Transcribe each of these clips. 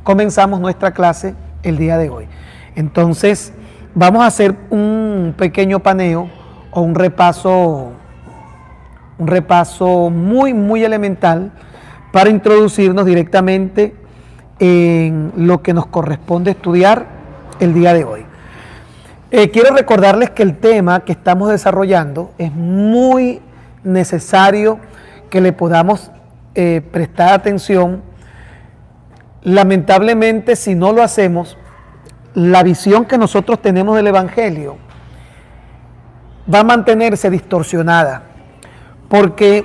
comenzamos nuestra clase el día de hoy. Entonces, vamos a hacer un pequeño paneo o un repaso muy elemental para introducirnos directamente en lo que nos corresponde estudiar el día de hoy. Quiero recordarles que el tema que estamos desarrollando es muy necesario que le podamos prestar atención. Lamentablemente, si no lo hacemos, la visión que nosotros tenemos del Evangelio va a mantenerse distorsionada, porque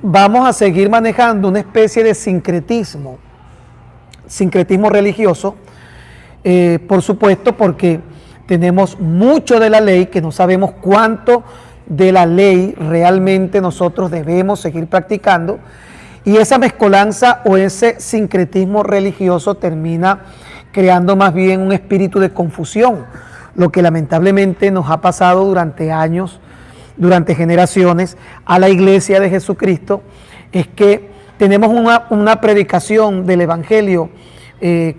vamos a seguir manejando una especie de sincretismo religioso, por supuesto, porque tenemos mucho de la ley que no sabemos cuánto de la ley realmente nosotros debemos seguir practicando, y esa mezcolanza o ese sincretismo religioso termina creando más bien un espíritu de confusión, lo que lamentablemente nos ha pasado durante años, durante generaciones a la Iglesia de Jesucristo, es que tenemos una predicación del Evangelio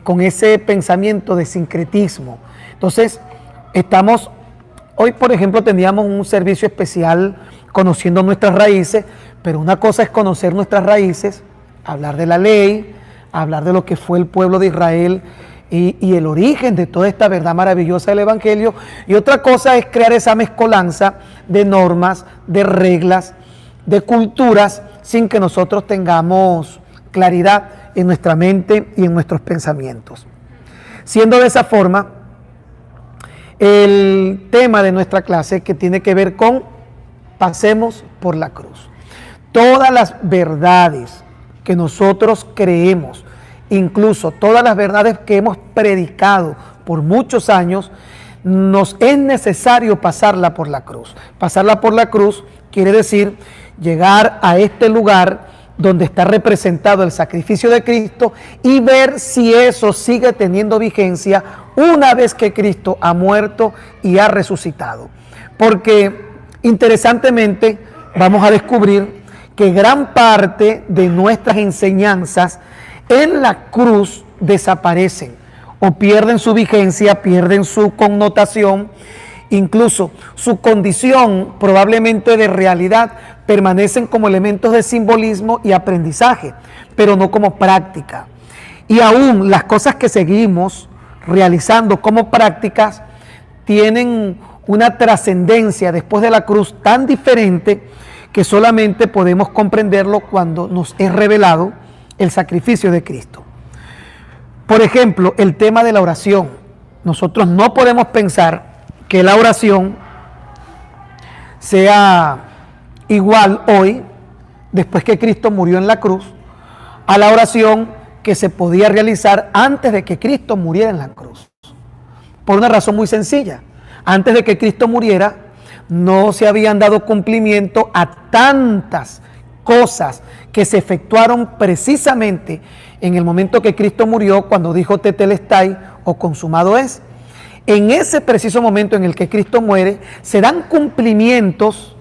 con ese pensamiento de sincretismo. Entonces, hoy por ejemplo teníamos un servicio especial conociendo nuestras raíces, pero una cosa es conocer nuestras raíces, hablar de la ley, hablar de lo que fue el pueblo de Israel y el origen de toda esta verdad maravillosa del Evangelio, y otra cosa es crear esa mezcolanza de normas, de reglas, de culturas, sin que nosotros tengamos claridad en nuestra mente y en nuestros pensamientos. Siendo de esa forma, el tema de nuestra clase, que tiene que ver con pasemos por la cruz. Todas las verdades que nosotros creemos, incluso todas las verdades que hemos predicado por muchos años, nos es necesario pasarla por la cruz. Pasarla por la cruz quiere decir llegar a este lugar donde está representado el sacrificio de Cristo y ver si eso sigue teniendo vigencia una vez que Cristo ha muerto y ha resucitado. Porque interesantemente vamos a descubrir que gran parte de nuestras enseñanzas en la cruz desaparecen o pierden su vigencia, pierden su connotación, incluso su condición probablemente de realidad, permanecen como elementos de simbolismo y aprendizaje, pero no como práctica. Y aún las cosas que seguimos realizando como prácticas tienen una trascendencia después de la cruz tan diferente que solamente podemos comprenderlo cuando nos es revelado el sacrificio de Cristo. Por ejemplo, el tema de la oración. Nosotros no podemos pensar que la oración sea igual hoy, después que Cristo murió en la cruz, a la oración que se podía realizar antes de que Cristo muriera en la cruz. Por una razón muy sencilla. Antes de que Cristo muriera, no se habían dado cumplimiento a tantas cosas que se efectuaron precisamente en el momento que Cristo murió, cuando dijo tetelestai o consumado es. En ese preciso momento en el que Cristo muere, se dan cumplimientos,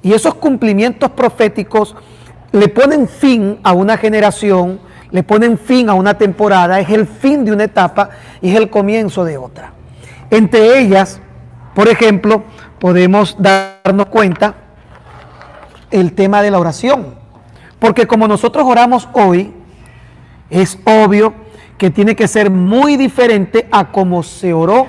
y esos cumplimientos proféticos le ponen fin a una generación, le ponen fin a una temporada, es el fin de una etapa y es el comienzo de otra. Entre ellas, por ejemplo, podemos darnos cuenta el tema de la oración, porque como nosotros oramos hoy, es obvio que tiene que ser muy diferente a como se oró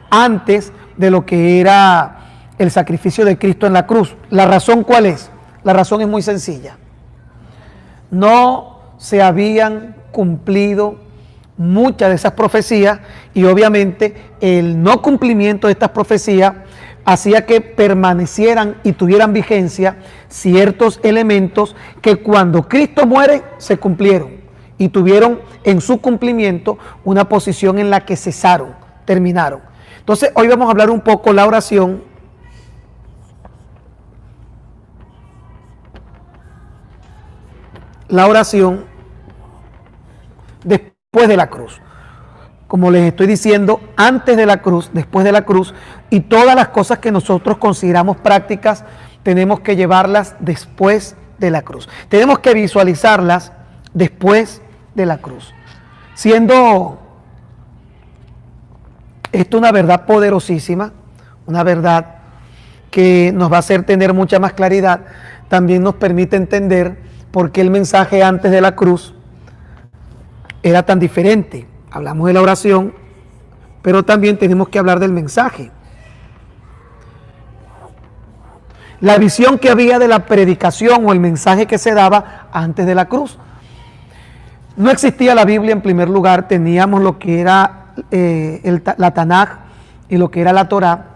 antes de lo que era el sacrificio de Cristo en la cruz. ¿La razón cuál es? La razón es muy sencilla. No se habían cumplido muchas de esas profecías, y obviamente el no cumplimiento de estas profecías hacía que permanecieran y tuvieran vigencia ciertos elementos que cuando Cristo muere se cumplieron y tuvieron en su cumplimiento una posición en la que cesaron, terminaron. Entonces hoy vamos a hablar un poco la oración. La oración después de la cruz. Como les estoy diciendo, antes de la cruz, después de la cruz, y todas las cosas que nosotros consideramos prácticas, tenemos que llevarlas después de la cruz. Tenemos que visualizarlas después de la cruz. Siendo esto una verdad poderosísima, una verdad que nos va a hacer tener mucha más claridad, también nos permite entender por qué el mensaje antes de la cruz era tan diferente. Hablamos de la oración, pero también tenemos que hablar del mensaje. La visión que había de la predicación o el mensaje que se daba antes de la cruz. No existía la Biblia en primer lugar, teníamos lo que era la Tanaj y lo que era la Torá,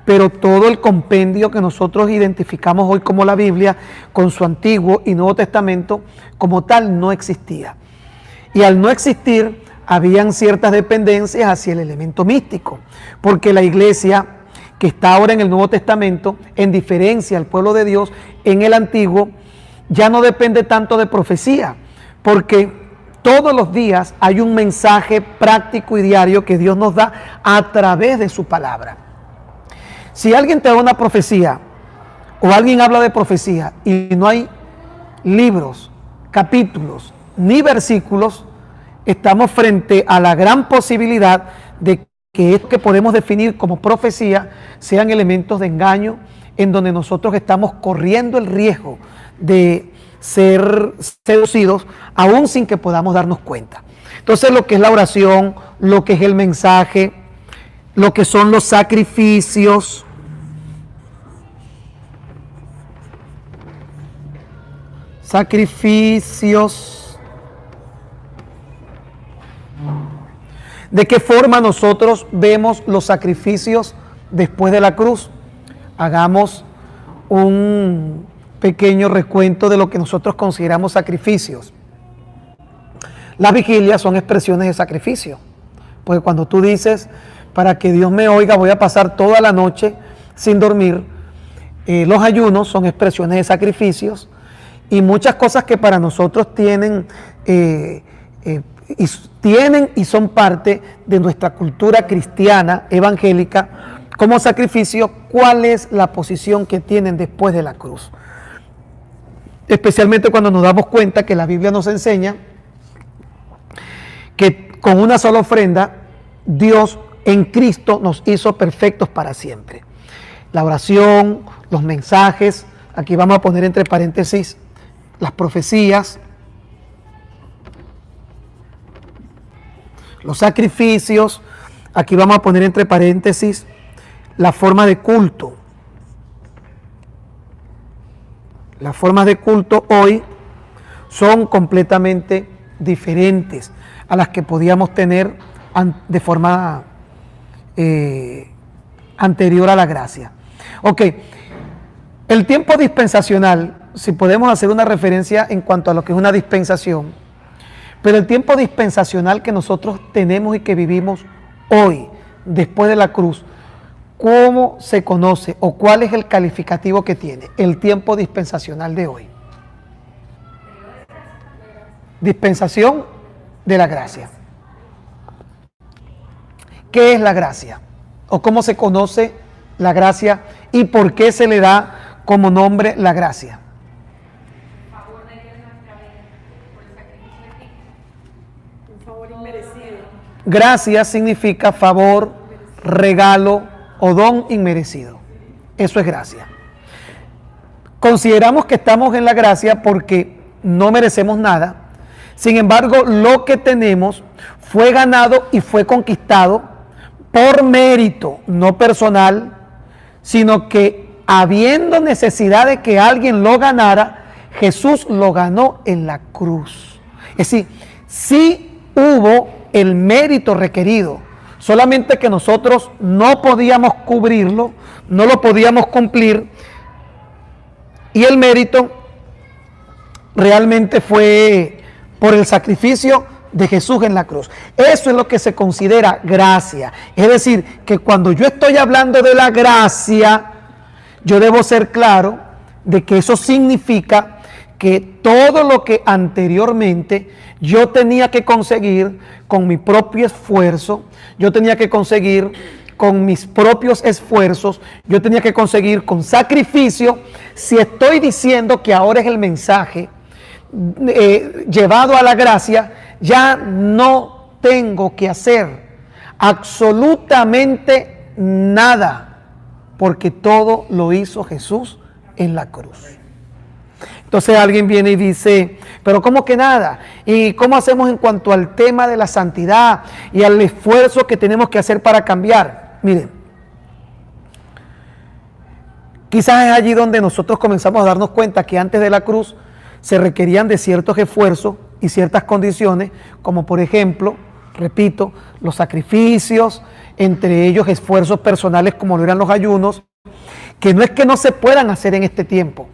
pero todo el compendio que nosotros identificamos hoy como la Biblia, con su Antiguo y Nuevo Testamento, como tal no existía. Y al no existir, habían ciertas dependencias hacia el elemento místico, porque la iglesia que está ahora en el Nuevo Testamento, en diferencia al pueblo de Dios, en el Antiguo, ya no depende tanto de profecía, porque todos los días hay un mensaje práctico y diario que Dios nos da a través de su palabra. Si alguien te da una profecía o alguien habla de profecía y no hay libros, capítulos ni versículos, estamos frente a la gran posibilidad de que esto que podemos definir como profecía sean elementos de engaño en donde nosotros estamos corriendo el riesgo de ser seducidos aún sin que podamos darnos cuenta. Entonces, lo que es la oración, lo que es el mensaje, lo que son los sacrificios, ¿de qué forma nosotros vemos los sacrificios después de la cruz? Hagamos un pequeño recuento de lo que nosotros consideramos sacrificios. Las vigilias son expresiones de sacrificio, porque cuando tú dices, para que Dios me oiga voy a pasar toda la noche sin dormir, los ayunos son expresiones de sacrificios, y muchas cosas que para nosotros tienen y son parte de nuestra cultura cristiana, evangélica, como sacrificio. ¿Cuál es la posición que tienen después de la cruz? Especialmente cuando nos damos cuenta que la Biblia nos enseña que con una sola ofrenda Dios en Cristo nos hizo perfectos para siempre. La oración, los mensajes, aquí vamos a poner entre paréntesis las profecías, los sacrificios, aquí vamos a poner entre paréntesis la forma de culto. Las formas de culto hoy son completamente diferentes a las que podíamos tener de forma anterior a la gracia. Ok, el tiempo dispensacional, si podemos hacer una referencia en cuanto a lo que es una dispensación, pero el tiempo dispensacional que nosotros tenemos y que vivimos hoy, después de la cruz, ¿cómo se conoce o cuál es el calificativo que tiene el tiempo dispensacional de hoy? Dispensación de la gracia. ¿Qué es la gracia? ¿O cómo se conoce la gracia y por qué se le da como nombre la gracia? Gracia significa favor, regalo o don inmerecido. Eso es gracia. Consideramos que estamos en la gracia porque no merecemos nada. Sin embargo, lo que tenemos fue ganado y fue conquistado por mérito, no personal, sino que habiendo necesidad de que alguien lo ganara, Jesús lo ganó en la cruz. Es decir, sí hubo el mérito requerido, solamente que nosotros no podíamos cubrirlo, no lo podíamos cumplir, y el mérito realmente fue por el sacrificio de Jesús en la cruz. Eso es lo que se considera gracia. Es decir, que cuando yo estoy hablando de la gracia, yo debo ser claro de que eso significa que todo lo que anteriormente yo tenía que conseguir con mi propio esfuerzo, yo tenía que conseguir con mis propios esfuerzos, yo tenía que conseguir con sacrificio. Si estoy diciendo que ahora es el mensaje llevado a la gracia, ya no tengo que hacer absolutamente nada, porque todo lo hizo Jesús en la cruz. Entonces alguien viene y dice, pero ¿cómo que nada? ¿Y cómo hacemos en cuanto al tema de la santidad y al esfuerzo que tenemos que hacer para cambiar? Miren, quizás es allí donde nosotros comenzamos a darnos cuenta que antes de la cruz se requerían de ciertos esfuerzos y ciertas condiciones, como por ejemplo, repito, los sacrificios, entre ellos esfuerzos personales como lo eran los ayunos, que no es que no se puedan hacer en este tiempo,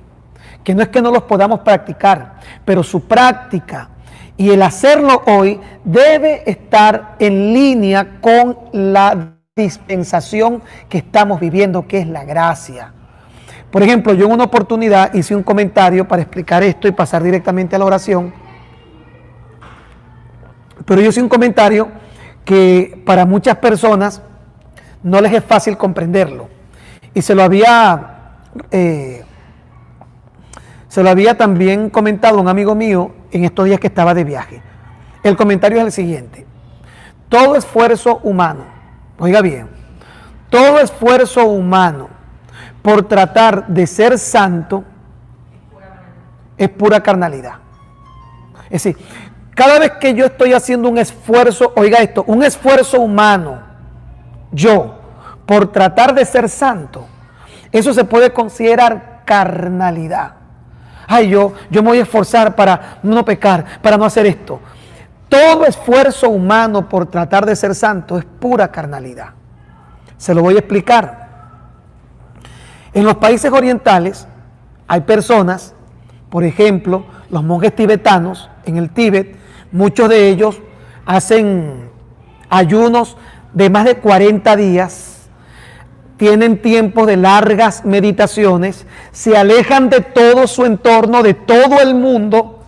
que no es que no los podamos practicar, pero su práctica y el hacerlo hoy debe estar en línea con la dispensación que estamos viviendo, que es la gracia. Por ejemplo, yo en una oportunidad hice un comentario para explicar esto y pasar directamente a la oración, pero yo hice un comentario que para muchas personas no les es fácil comprenderlo, y se lo había también comentado un amigo mío en estos días que estaba de viaje. El comentario es el siguiente: todo esfuerzo humano, oiga bien, todo esfuerzo humano por tratar de ser santo es pura carnalidad. Es decir, cada vez que yo estoy haciendo un esfuerzo, oiga esto, un esfuerzo humano, yo, por tratar de ser santo, eso se puede considerar carnalidad. Ay, yo me voy a esforzar para no pecar, para no hacer esto. Todo esfuerzo humano por tratar de ser santo es pura carnalidad. Se lo voy a explicar. En los países orientales hay personas, por ejemplo, los monjes tibetanos en el Tíbet, muchos de ellos hacen ayunos de más de 40 días, tienen tiempos de largas meditaciones, se alejan de todo su entorno, de todo el mundo,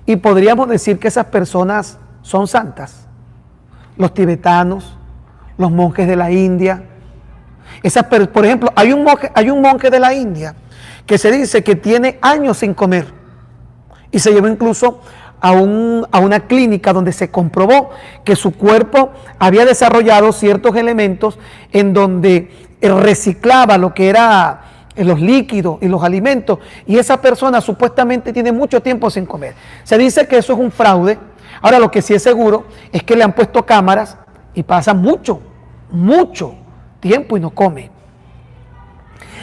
y podríamos decir que esas personas son santas. Los tibetanos, los monjes de la India. Por ejemplo, hay un monje de la India que se dice que tiene años sin comer y se llevó incluso a una clínica donde se comprobó que su cuerpo había desarrollado ciertos elementos en donde reciclaba lo que era los líquidos y los alimentos, y esa persona supuestamente tiene mucho tiempo sin comer. Se dice que eso es un fraude. Ahora, lo que sí es seguro es que le han puesto cámaras y pasa mucho tiempo y no come.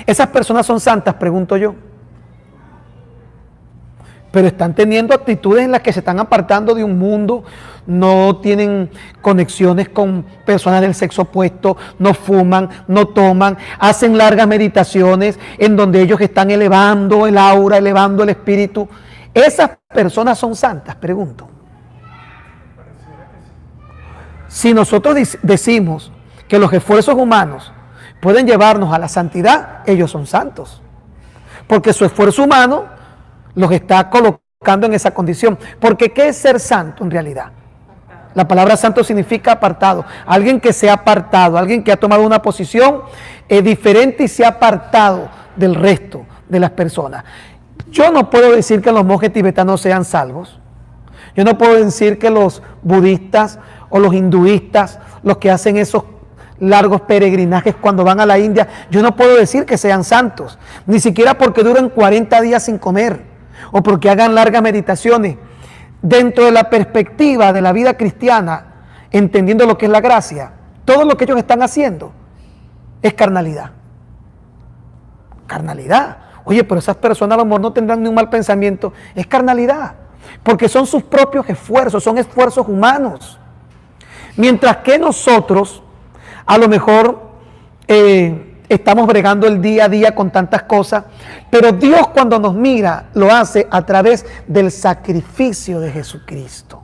¿Esas personas son santas? Pregunto yo. Pero están teniendo actitudes en las que se están apartando de un mundo, no tienen conexiones con personas del sexo opuesto, no fuman, no toman, hacen largas meditaciones en donde ellos están elevando el aura, elevando el espíritu. ¿Esas personas son santas? Pregunto. Si nosotros decimos que los esfuerzos humanos pueden llevarnos a la santidad, ellos son santos, porque su esfuerzo humano los está colocando en esa condición. Porque ¿qué es ser santo en realidad? La palabra santo significa apartado. Alguien que se ha apartado, alguien que ha tomado una posición diferente y se ha apartado del resto de las personas. Yo no puedo decir que los monjes tibetanos sean salvos. Yo no puedo decir que los budistas o los hinduistas, los que hacen esos largos peregrinajes cuando van a la India, yo no puedo decir que sean santos, ni siquiera porque duren 40 días sin comer o porque hagan largas meditaciones. Dentro de la perspectiva de la vida cristiana, entendiendo lo que es la gracia, todo lo que ellos están haciendo es carnalidad. Carnalidad. Oye, pero esas personas a lo mejor no tendrán ni un mal pensamiento. Es carnalidad, porque son sus propios esfuerzos, son esfuerzos humanos. Mientras que nosotros, a lo mejor estamos bregando el día a día con tantas cosas, pero Dios cuando nos mira lo hace a través del sacrificio de Jesucristo.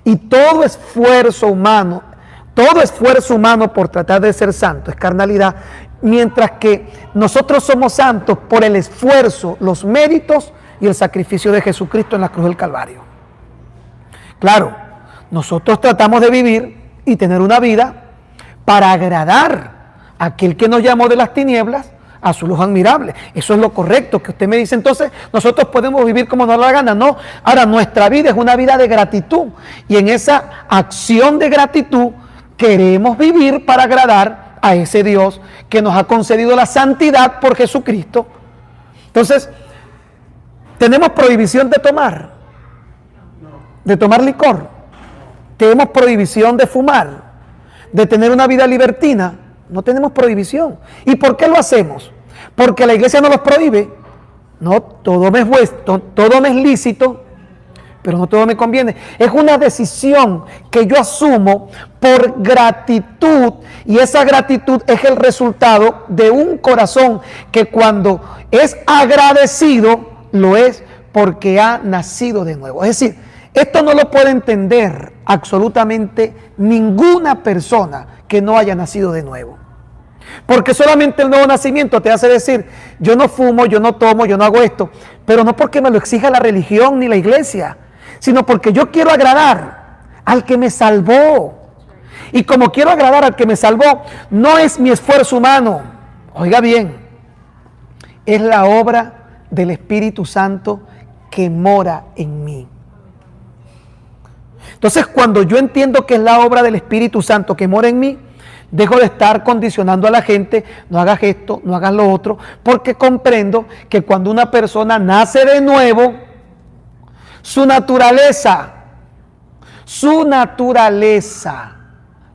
Y todo esfuerzo humano por tratar de ser santo es carnalidad, mientras que nosotros somos santos por el esfuerzo, los méritos y el sacrificio de Jesucristo en la cruz del Calvario. Claro, nosotros tratamos de vivir y tener una vida para agradar a aquel que nos llamó de las tinieblas a su luz admirable. Eso es lo correcto, que usted me dice, entonces nosotros podemos vivir como nos da la gana. No, ahora nuestra vida es una vida de gratitud, y en esa acción de gratitud queremos vivir para agradar a ese Dios que nos ha concedido la santidad por Jesucristo. Entonces, tenemos prohibición de tomar licor, tenemos prohibición de fumar, de tener una vida libertina. No tenemos prohibición. ¿Y por qué lo hacemos? Porque la iglesia no los prohíbe. No, todo me es lícito, pero no todo me conviene. Es una decisión que yo asumo por gratitud, y esa gratitud es el resultado de un corazón que cuando es agradecido, lo es porque ha nacido de nuevo. Es decir, esto no lo puede entender absolutamente ninguna persona que no haya nacido de nuevo. Porque solamente el nuevo nacimiento te hace decir, yo no fumo, yo no tomo, yo no hago esto, pero no porque me lo exija la religión ni la iglesia, sino porque yo quiero agradar al que me salvó. Y como quiero agradar al que me salvó, no es mi esfuerzo humano, oiga bien, es la obra del Espíritu Santo que mora en mí. Entonces, cuando yo entiendo que es la obra del Espíritu Santo que mora en mí, dejo de estar condicionando a la gente, no hagas esto, no hagas lo otro, porque comprendo que cuando una persona nace de nuevo, su naturaleza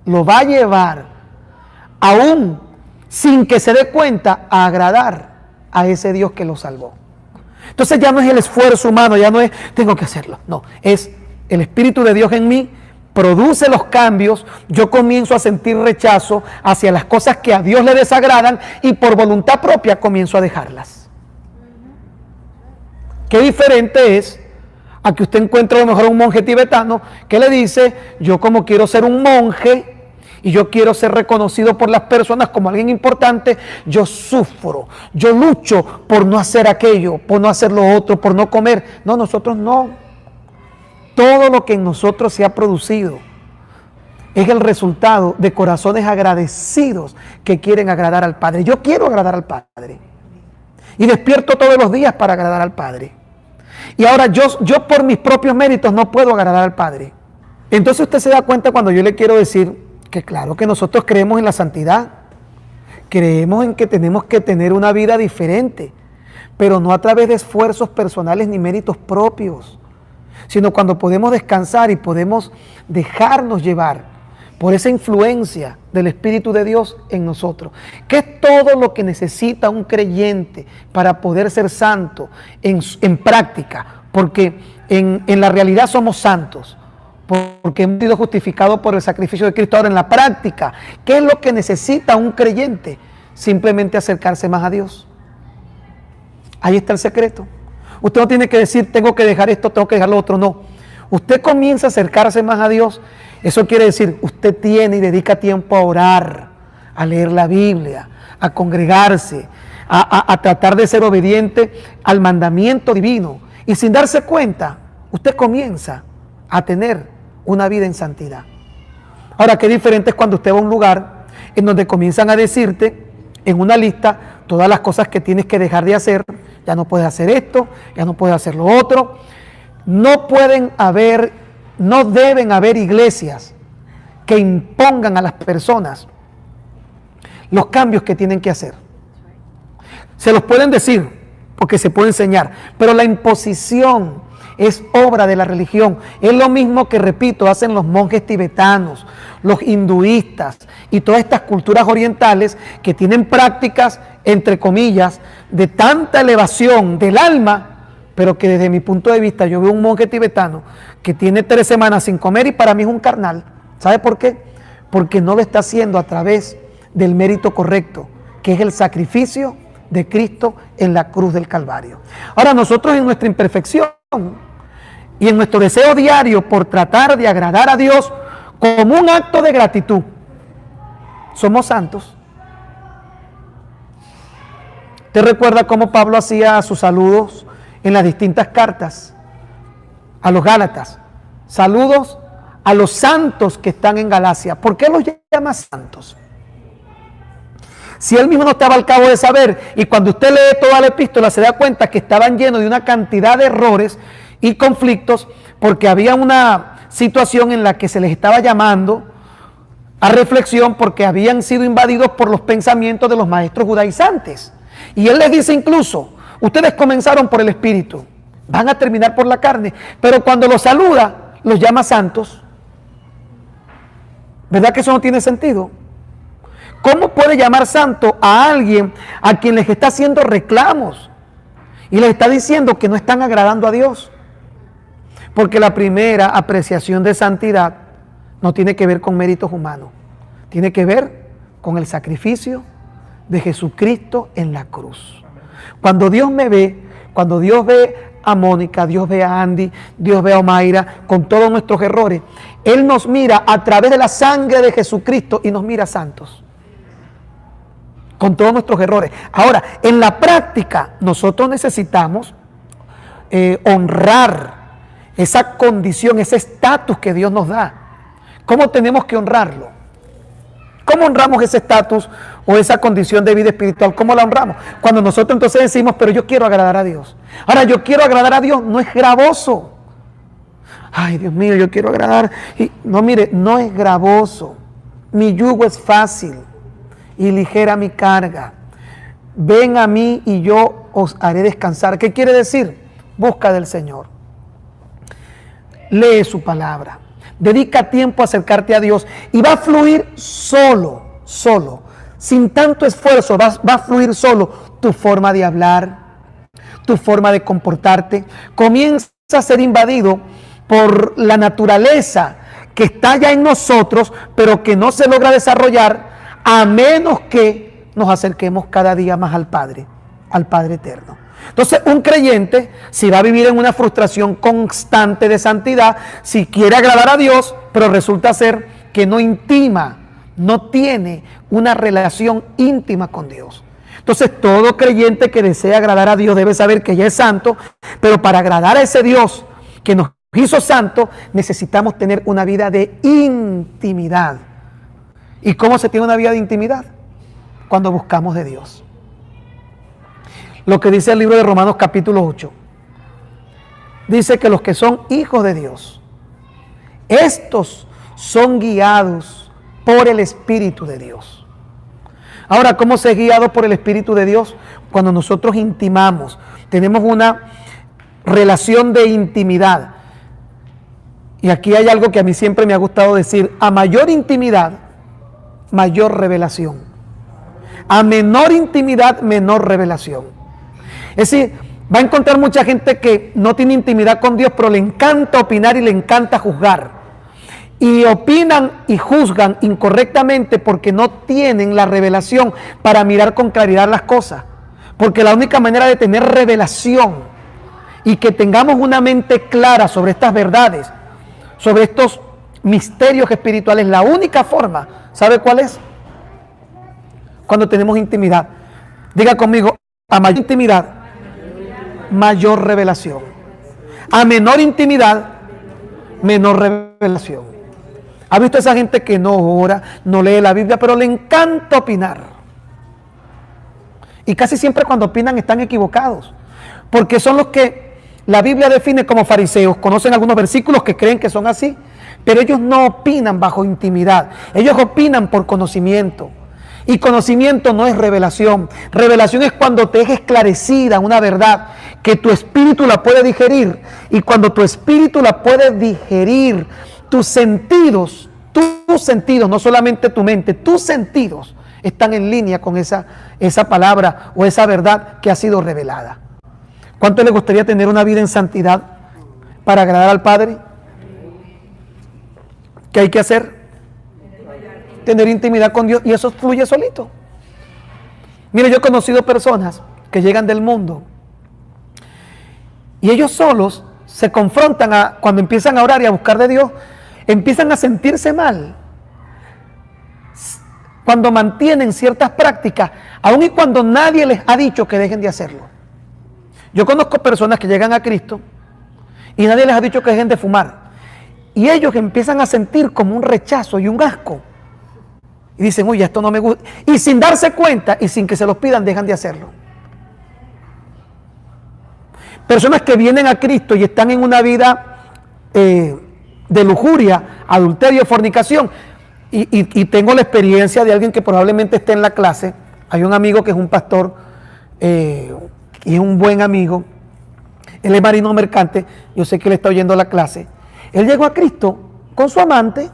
lo va a llevar, aún sin que se dé cuenta, a agradar a ese Dios que lo salvó. Entonces ya no es el esfuerzo humano, ya no es tengo que hacerlo, no, es el Espíritu de Dios en mí, produce los cambios, yo comienzo a sentir rechazo hacia las cosas que a Dios le desagradan y por voluntad propia comienzo a dejarlas. Qué diferente es a que usted encuentre a lo mejor un monje tibetano que le dice, yo como quiero ser un monje y yo quiero ser reconocido por las personas como alguien importante, yo sufro, yo lucho por no hacer aquello, por no hacer lo otro, por no comer. No, nosotros no. Todo lo que en nosotros se ha producido es el resultado de corazones agradecidos que quieren agradar al Padre. Yo quiero agradar al Padre y despierto todos los días para agradar al Padre. Y ahora yo por mis propios méritos no puedo agradar al Padre. Entonces usted se da cuenta cuando yo le quiero decir que claro que nosotros creemos en la santidad, creemos en que tenemos que tener una vida diferente, pero no a través de esfuerzos personales ni méritos propios, sino cuando podemos descansar y podemos dejarnos llevar por esa influencia del Espíritu de Dios en nosotros, que es todo lo que necesita un creyente para poder ser santo en práctica, porque en la realidad somos santos, porque hemos sido justificados por el sacrificio de Cristo. Ahora en la práctica, ¿qué es lo que necesita un creyente? Simplemente acercarse más a Dios. Ahí está el secreto. Usted no tiene que decir, tengo que dejar esto, tengo que dejar lo otro, no. Usted comienza a acercarse más a Dios. Eso quiere decir, usted tiene y dedica tiempo a orar, a leer la Biblia, a congregarse, a tratar de ser obediente al mandamiento divino. Y sin darse cuenta, usted comienza a tener una vida en santidad. Ahora, qué diferente es cuando usted va a un lugar en donde comienzan a decirte en una lista todas las cosas que tienes que dejar de hacer. Ya no puedes hacer esto, ya no puedes hacer lo otro. No deben haber iglesias que impongan a las personas los cambios que tienen que hacer. Se los pueden decir porque se puede enseñar, pero la imposición es obra de la religión. Es lo mismo que, repito, hacen los monjes tibetanos, los hinduistas y todas estas culturas orientales que tienen prácticas, entre comillas, de tanta elevación del alma, pero que desde mi punto de vista yo veo un monje tibetano que tiene 3 semanas sin comer y para mí es un carnal. ¿Sabe por qué? Porque no lo está haciendo a través del mérito correcto, que es el sacrificio de Cristo en la cruz del Calvario. Ahora nosotros en nuestra imperfección y en nuestro deseo diario por tratar de agradar a Dios como un acto de gratitud, somos santos. ¿Te recuerda cómo Pablo hacía sus saludos en las distintas cartas a los Gálatas? Saludos a los santos que están en Galacia. ¿Por qué los llama santos? Si él mismo no estaba al cabo de saber, y cuando usted lee toda la epístola se da cuenta que estaban llenos de una cantidad de errores y conflictos, porque había una situación en la que se les estaba llamando a reflexión porque habían sido invadidos por los pensamientos de los maestros judaizantes. Y él les dice incluso, ustedes comenzaron por el Espíritu, van a terminar por la carne, pero cuando los saluda, los llama santos. ¿Verdad que eso no tiene sentido? ¿Cómo puede llamar santo a alguien a quien les está haciendo reclamos y les está diciendo que no están agradando a Dios? Porque la primera apreciación de santidad no tiene que ver con méritos humanos, tiene que ver con el sacrificio de Jesucristo en la cruz. Cuando Dios me ve, cuando Dios ve a Mónica, Dios ve a Andy, Dios ve a Omaira, con todos nuestros errores, Él nos mira a través de la sangre de Jesucristo y nos mira santos, con todos nuestros errores. Ahora, en la práctica, nosotros necesitamos honrar esa condición, ese estatus que Dios nos da. ¿Cómo tenemos que honrarlo? ¿Cómo honramos ese estatus o esa condición de vida espiritual? ¿Cómo la honramos? Cuando nosotros entonces decimos, pero yo quiero agradar a Dios. Ahora, yo quiero agradar a Dios, no es gravoso. Ay, Dios mío, yo quiero agradar. Y, no, mire, no es gravoso. Mi yugo es fácil y ligera mi carga. Ven a mí y yo os haré descansar. ¿Qué quiere decir? Busca del Señor. Lee su palabra. Dedica tiempo a acercarte a Dios y va a fluir solo, sin tanto esfuerzo, va a fluir solo tu forma de hablar, tu forma de comportarte. Comienza a ser invadido por la naturaleza que está ya en nosotros, pero que no se logra desarrollar a menos que nos acerquemos cada día más al Padre eterno. Entonces, un creyente, si va a vivir en una frustración constante de santidad, si quiere agradar a Dios, pero resulta ser que no tiene una relación íntima con Dios. Entonces, todo creyente que desea agradar a Dios debe saber que ya es santo, pero para agradar a ese Dios que nos hizo santo, necesitamos tener una vida de intimidad. ¿Y cómo se tiene una vida de intimidad? Cuando buscamos de Dios. Lo que dice el libro de Romanos capítulo 8. Dice que los que son hijos de Dios, estos son guiados por el Espíritu de Dios. Ahora, ¿cómo se es guiado por el Espíritu de Dios? Cuando nosotros intimamos, tenemos una relación de intimidad. Y aquí hay algo que a mí siempre me ha gustado decir: a mayor intimidad, mayor revelación. A menor intimidad, menor revelación. Es decir, va a encontrar mucha gente que no tiene intimidad con Dios, pero le encanta opinar y le encanta juzgar. Y opinan y juzgan incorrectamente porque no tienen la revelación para mirar con claridad las cosas. Porque la única manera de tener revelación y que tengamos una mente clara sobre estas verdades, sobre estos misterios espirituales, la única forma, ¿sabe cuál es? Cuando tenemos intimidad. Diga conmigo: a mayor intimidad, mayor revelación. A menor intimidad, menor revelación. ¿Ha visto esa gente que no ora, no lee la Biblia, pero le encanta opinar? Y casi siempre cuando opinan están equivocados, porque son los que la Biblia define como fariseos. Conocen algunos versículos que creen que son así, pero ellos no opinan bajo intimidad. Ellos opinan por conocimiento. Y conocimiento no es revelación. Revelación es cuando te es esclarecida una verdad que tu espíritu la puede digerir. Y cuando tu espíritu la puede digerir, tus sentidos, no solamente tu mente, tus sentidos están en línea con esa palabra o esa verdad que ha sido revelada. ¿Cuánto le gustaría tener una vida en santidad para agradar al Padre? ¿Qué hay que hacer? Tener intimidad con Dios, y eso fluye solito. Mire, yo he conocido personas que llegan del mundo y ellos solos se confrontan cuando empiezan a orar y a buscar de Dios, empiezan a sentirse mal cuando mantienen ciertas prácticas, aun y cuando nadie les ha dicho que dejen de hacerlo. Yo conozco personas que llegan a Cristo y nadie les ha dicho que dejen de fumar, y ellos empiezan a sentir como un rechazo y un asco. Y dicen, oye, esto no me gusta. Y sin darse cuenta y sin que se los pidan, dejan de hacerlo. Personas que vienen a Cristo y están en una vida de lujuria, adulterio, fornicación. Y tengo la experiencia de alguien que probablemente esté en la clase. Hay un amigo que es un pastor y es un buen amigo. Él es marino mercante. Yo sé que él está oyendo la clase. Él llegó a Cristo con su amante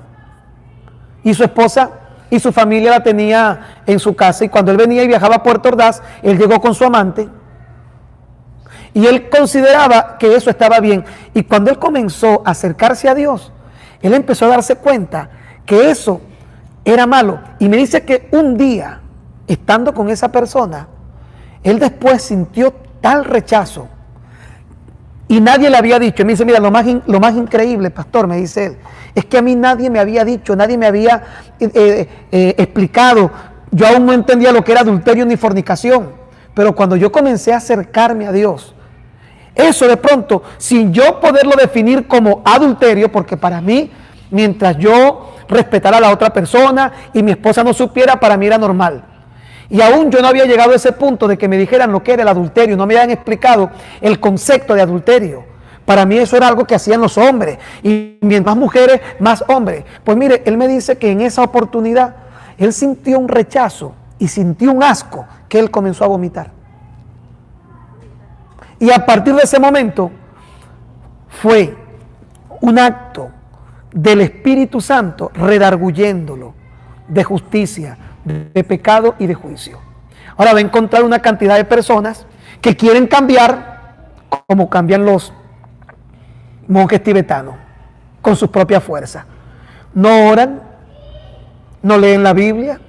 y su esposa y su familia la tenía en su casa. Y cuando él venía y viajaba a Puerto Ordaz, él llegó con su amante. Y él consideraba que eso estaba bien. Y cuando él comenzó a acercarse a Dios, él empezó a darse cuenta que eso era malo. Y me dice que un día, estando con esa persona, él después sintió tal rechazo. Y nadie le había dicho. Y me dice, mira, lo más increíble, pastor, me dice él, es que a mí nadie me había dicho, nadie me había explicado. Yo aún no entendía lo que era adulterio ni fornicación. Pero cuando yo comencé a acercarme a Dios, eso de pronto, sin yo poderlo definir como adulterio, porque para mí, mientras yo respetara a la otra persona y mi esposa no supiera, para mí era normal. Y aún yo no había llegado a ese punto de que me dijeran lo que era el adulterio, no me habían explicado el concepto de adulterio. Para mí eso era algo que hacían los hombres, y mientras más mujeres, más hombres. Pues mire, él me dice que en esa oportunidad, él sintió un rechazo y sintió un asco que él comenzó a vomitar. Y a partir de ese momento fue un acto del Espíritu Santo redarguyéndolo de justicia, de pecado y de juicio. Ahora va a encontrar una cantidad de personas que quieren cambiar como cambian los monjes tibetanos, con sus propias fuerzas. No oran, no leen la Biblia,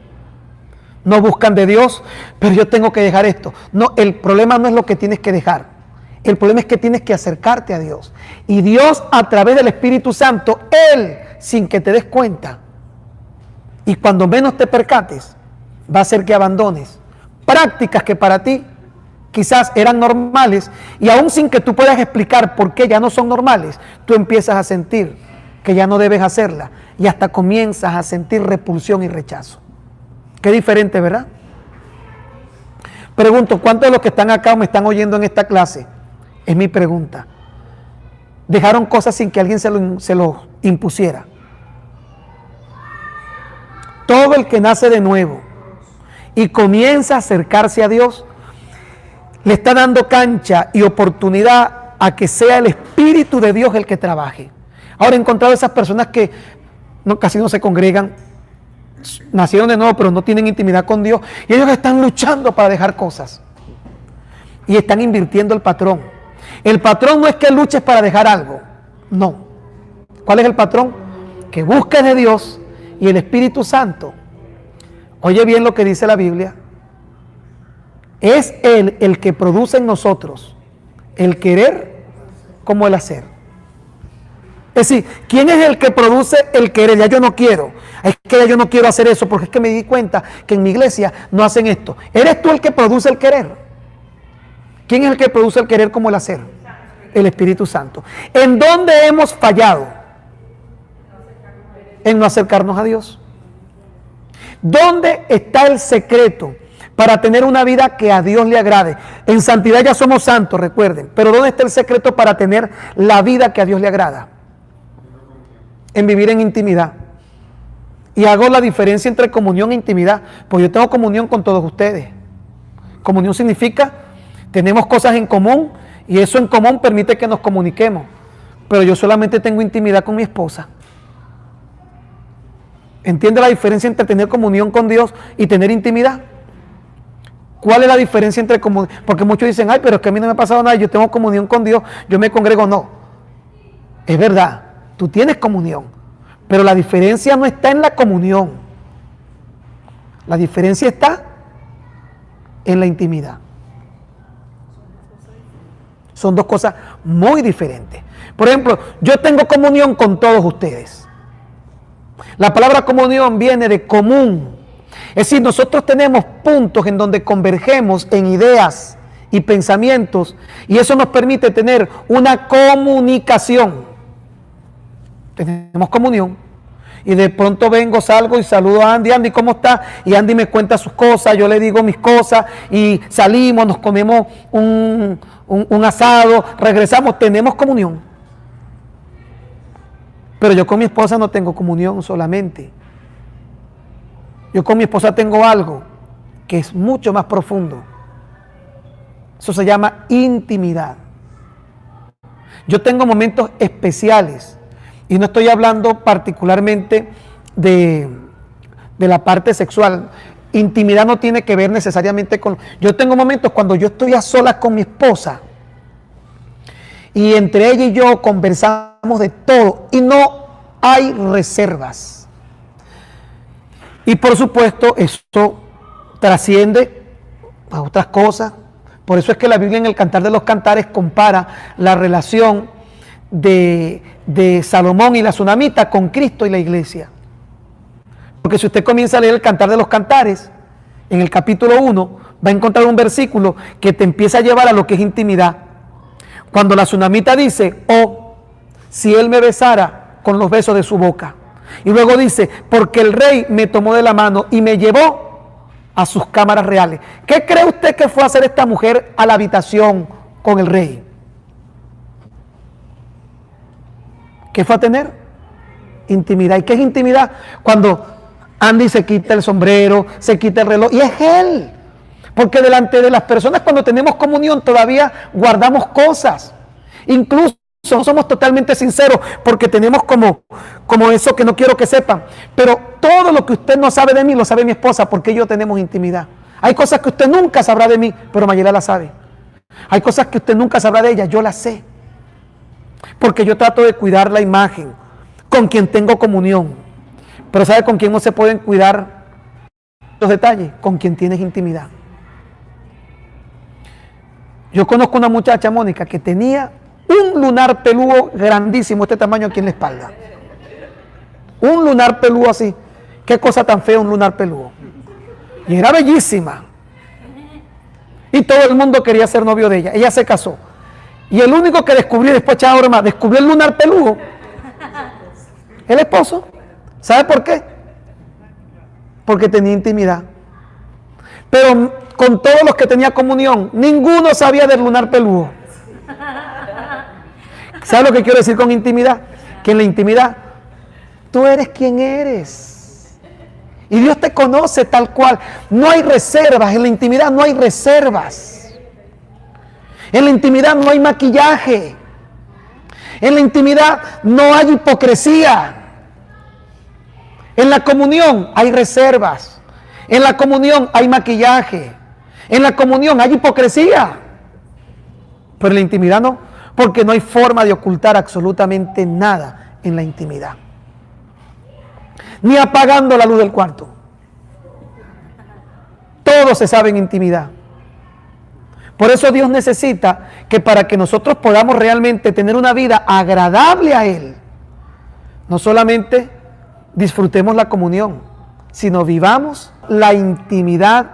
no buscan de Dios, pero yo tengo que dejar esto. No, el problema no es lo que tienes que dejar. El problema es que tienes que acercarte a Dios. Y Dios, a través del Espíritu Santo, Él, sin que te des cuenta, y cuando menos te percates, va a hacer que abandones prácticas que para ti quizás eran normales, y aún sin que tú puedas explicar por qué ya no son normales, tú empiezas a sentir que ya no debes hacerla, y hasta comienzas a sentir repulsión y rechazo. Qué diferente, ¿verdad? Pregunto, ¿cuántos de los que están acá o me están oyendo en esta clase? Es mi pregunta. Dejaron cosas sin que alguien se lo impusiera. Todo el que nace de nuevo y comienza a acercarse a Dios, le está dando cancha y oportunidad a que sea el Espíritu de Dios el que trabaje. Ahora he encontrado esas personas que casi no se congregan, nacieron de nuevo pero no tienen intimidad con Dios, y ellos están luchando para dejar cosas y están invirtiendo el patrón. El patrón no es que luches para dejar algo, no. ¿Cuál es el patrón? Que busques de Dios y el Espíritu Santo. Oye bien lo que dice la Biblia. Es Él el que produce en nosotros el querer como el hacer. Es decir, ¿quién es el que produce el querer? Ya yo no quiero. Es que ya yo no quiero hacer eso porque es que me di cuenta que en mi iglesia no hacen esto. ¿Eres tú el que produce el querer? ¿Quién es el que produce el querer como el hacer? El Espíritu Santo. ¿En dónde hemos fallado? En no acercarnos a Dios. ¿Dónde está el secreto para tener una vida que a Dios le agrade? En santidad ya somos santos, recuerden. Pero ¿dónde está el secreto para tener la vida que a Dios le agrada? En vivir en intimidad. Y hago la diferencia entre comunión e intimidad. Pues yo tengo comunión con todos ustedes. Comunión significa tenemos cosas en común y eso en común permite que nos comuniquemos. Pero yo solamente tengo intimidad con mi esposa. ¿Entiende la diferencia entre tener comunión con Dios y tener intimidad? ¿Cuál es la diferencia entre comunión? Porque muchos dicen, ay, pero es que a mí no me ha pasado nada, yo tengo comunión con Dios, yo me congrego. No, es verdad, tú tienes comunión, pero la diferencia no está en la comunión. La diferencia está en la intimidad. Son dos cosas muy diferentes. Por ejemplo, yo tengo comunión con todos ustedes. La palabra comunión viene de común. Es decir, nosotros tenemos puntos en donde convergemos en ideas y pensamientos, y eso nos permite tener una comunicación. Tenemos comunión. Y de pronto vengo, salgo y saludo a Andy. Andy, ¿cómo está? Y Andy me cuenta sus cosas, yo le digo mis cosas y salimos, nos comemos un asado, regresamos, tenemos comunión. Pero yo con mi esposa no tengo comunión solamente. Yo con mi esposa tengo algo que es mucho más profundo. Eso se llama intimidad. Yo tengo momentos especiales y no estoy hablando particularmente de la parte sexual. Intimidad no tiene que ver necesariamente con... Yo tengo momentos cuando yo estoy a solas con mi esposa y entre ella y yo conversamos de todo y no hay reservas. Y por supuesto esto trasciende a otras cosas. Por eso es que la Biblia en el Cantar de los Cantares compara la relación de Salomón y la Tsunamita con Cristo y la iglesia. Porque si usted comienza a leer el Cantar de los Cantares, en el capítulo 1, va a encontrar un versículo que te empieza a llevar a lo que es intimidad. Cuando la Tsunamita dice, oh, si él me besara con los besos de su boca. Y luego dice, porque el rey me tomó de la mano y me llevó a sus cámaras reales. ¿Qué cree usted que fue a hacer esta mujer a la habitación con el rey? ¿Qué fue a tener? Intimidad. ¿Y qué es intimidad? Cuando Andy se quita el sombrero, se quita el reloj, y es él. Porque delante de las personas cuando tenemos comunión todavía guardamos cosas. Incluso no somos totalmente sinceros porque tenemos como eso que no quiero que sepan. Pero todo lo que usted no sabe de mí lo sabe mi esposa porque yo tenemos intimidad. Hay cosas que usted nunca sabrá de mí, pero Mayela la sabe. Hay cosas que usted nunca sabrá de ella, yo las sé. Porque yo trato de cuidar la imagen con quien tengo comunión. Pero ¿sabe con quién no se pueden cuidar los detalles? Con quien tienes intimidad. Yo conozco una muchacha, Mónica, que tenía un lunar peludo grandísimo, este tamaño aquí en la espalda. Un lunar peludo así. Qué cosa tan fea un lunar peludo. Y era bellísima. Y todo el mundo quería ser novio de ella. Ella se casó. Y el único que descubrió, después echaba broma, descubrió el lunar peludo, el esposo. ¿Sabe por qué? Porque tenía intimidad. Pero con todos los que tenía comunión, ninguno sabía del lunar peludo. ¿Sabe lo que quiero decir con intimidad? Que en la intimidad tú eres quien eres. Y Dios te conoce tal cual. No hay reservas. En la intimidad no hay reservas. En la intimidad no hay maquillaje. En la intimidad no hay hipocresía. En la comunión hay reservas. En la comunión hay maquillaje. En la comunión hay hipocresía. Pero en la intimidad no. Porque no hay forma de ocultar absolutamente nada en la intimidad. Ni apagando la luz del cuarto. Todo se sabe en intimidad. Por eso Dios necesita que para que nosotros podamos realmente tener una vida agradable a Él, no solamente disfrutemos la comunión, sino vivamos la intimidad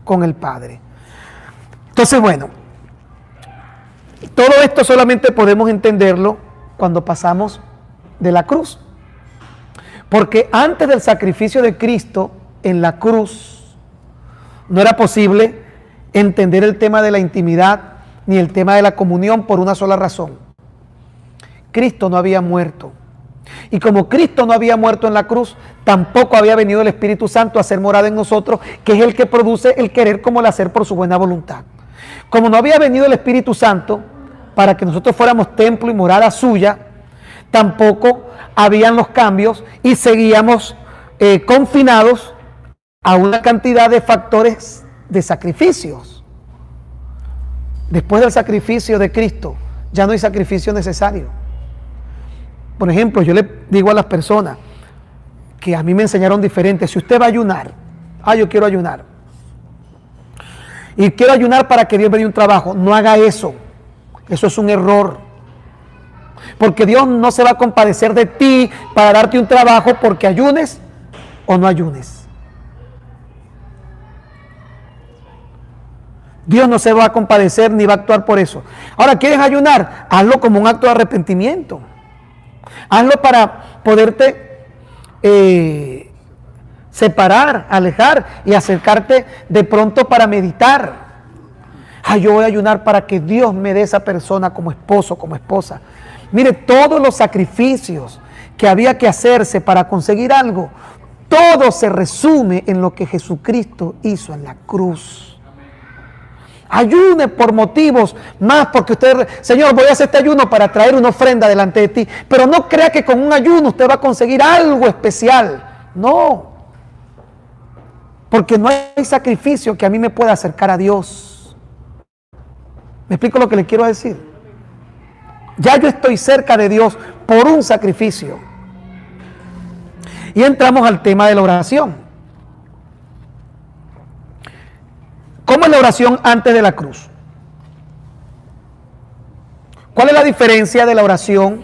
con el Padre. Entonces, bueno, todo esto solamente podemos entenderlo cuando pasamos de la cruz. Porque antes del sacrificio de Cristo en la cruz, no era posible entender el tema de la intimidad ni el tema de la comunión por una sola razón. Cristo no había muerto. Y como Cristo no había muerto en la cruz, tampoco había venido el Espíritu Santo a hacer morada en nosotros, que es el que produce el querer como el hacer por su buena voluntad. Como no había venido el Espíritu Santo para que nosotros fuéramos templo y morada suya, tampoco habían los cambios y seguíamos confinados a una cantidad de factores de sacrificios. Después del sacrificio de Cristo, ya no hay sacrificio necesario. Por ejemplo, yo le digo a las personas que a mí me enseñaron diferente: si usted va a ayunar, yo quiero ayunar, y quiero ayunar para que Dios me dé un trabajo, no haga eso. Eso es un error. Porque Dios no se va a compadecer de ti para darte un trabajo porque ayunes o no ayunes. Dios no se va a compadecer ni va a actuar por eso. Ahora, ¿quieres ayunar? Hazlo como un acto de arrepentimiento. Hazlo para poderte separar, alejar y acercarte de pronto para meditar. Yo voy a ayunar para que Dios me dé esa persona como esposo, como esposa. Mire, todos los sacrificios que había que hacerse para conseguir algo, todo se resume en lo que Jesucristo hizo en la cruz. Ayune por motivos más, porque usted, Señor, voy a hacer este ayuno para traer una ofrenda delante de ti. Pero no crea que con un ayuno usted va a conseguir algo especial. No. Porque no hay sacrificio que a mí me pueda acercar a Dios. ¿Me explico lo que le quiero decir? Ya yo estoy cerca de Dios por un sacrificio. Y entramos al tema de la oración. ¿Cómo es la oración antes de la cruz? ¿Cuál es la diferencia de la oración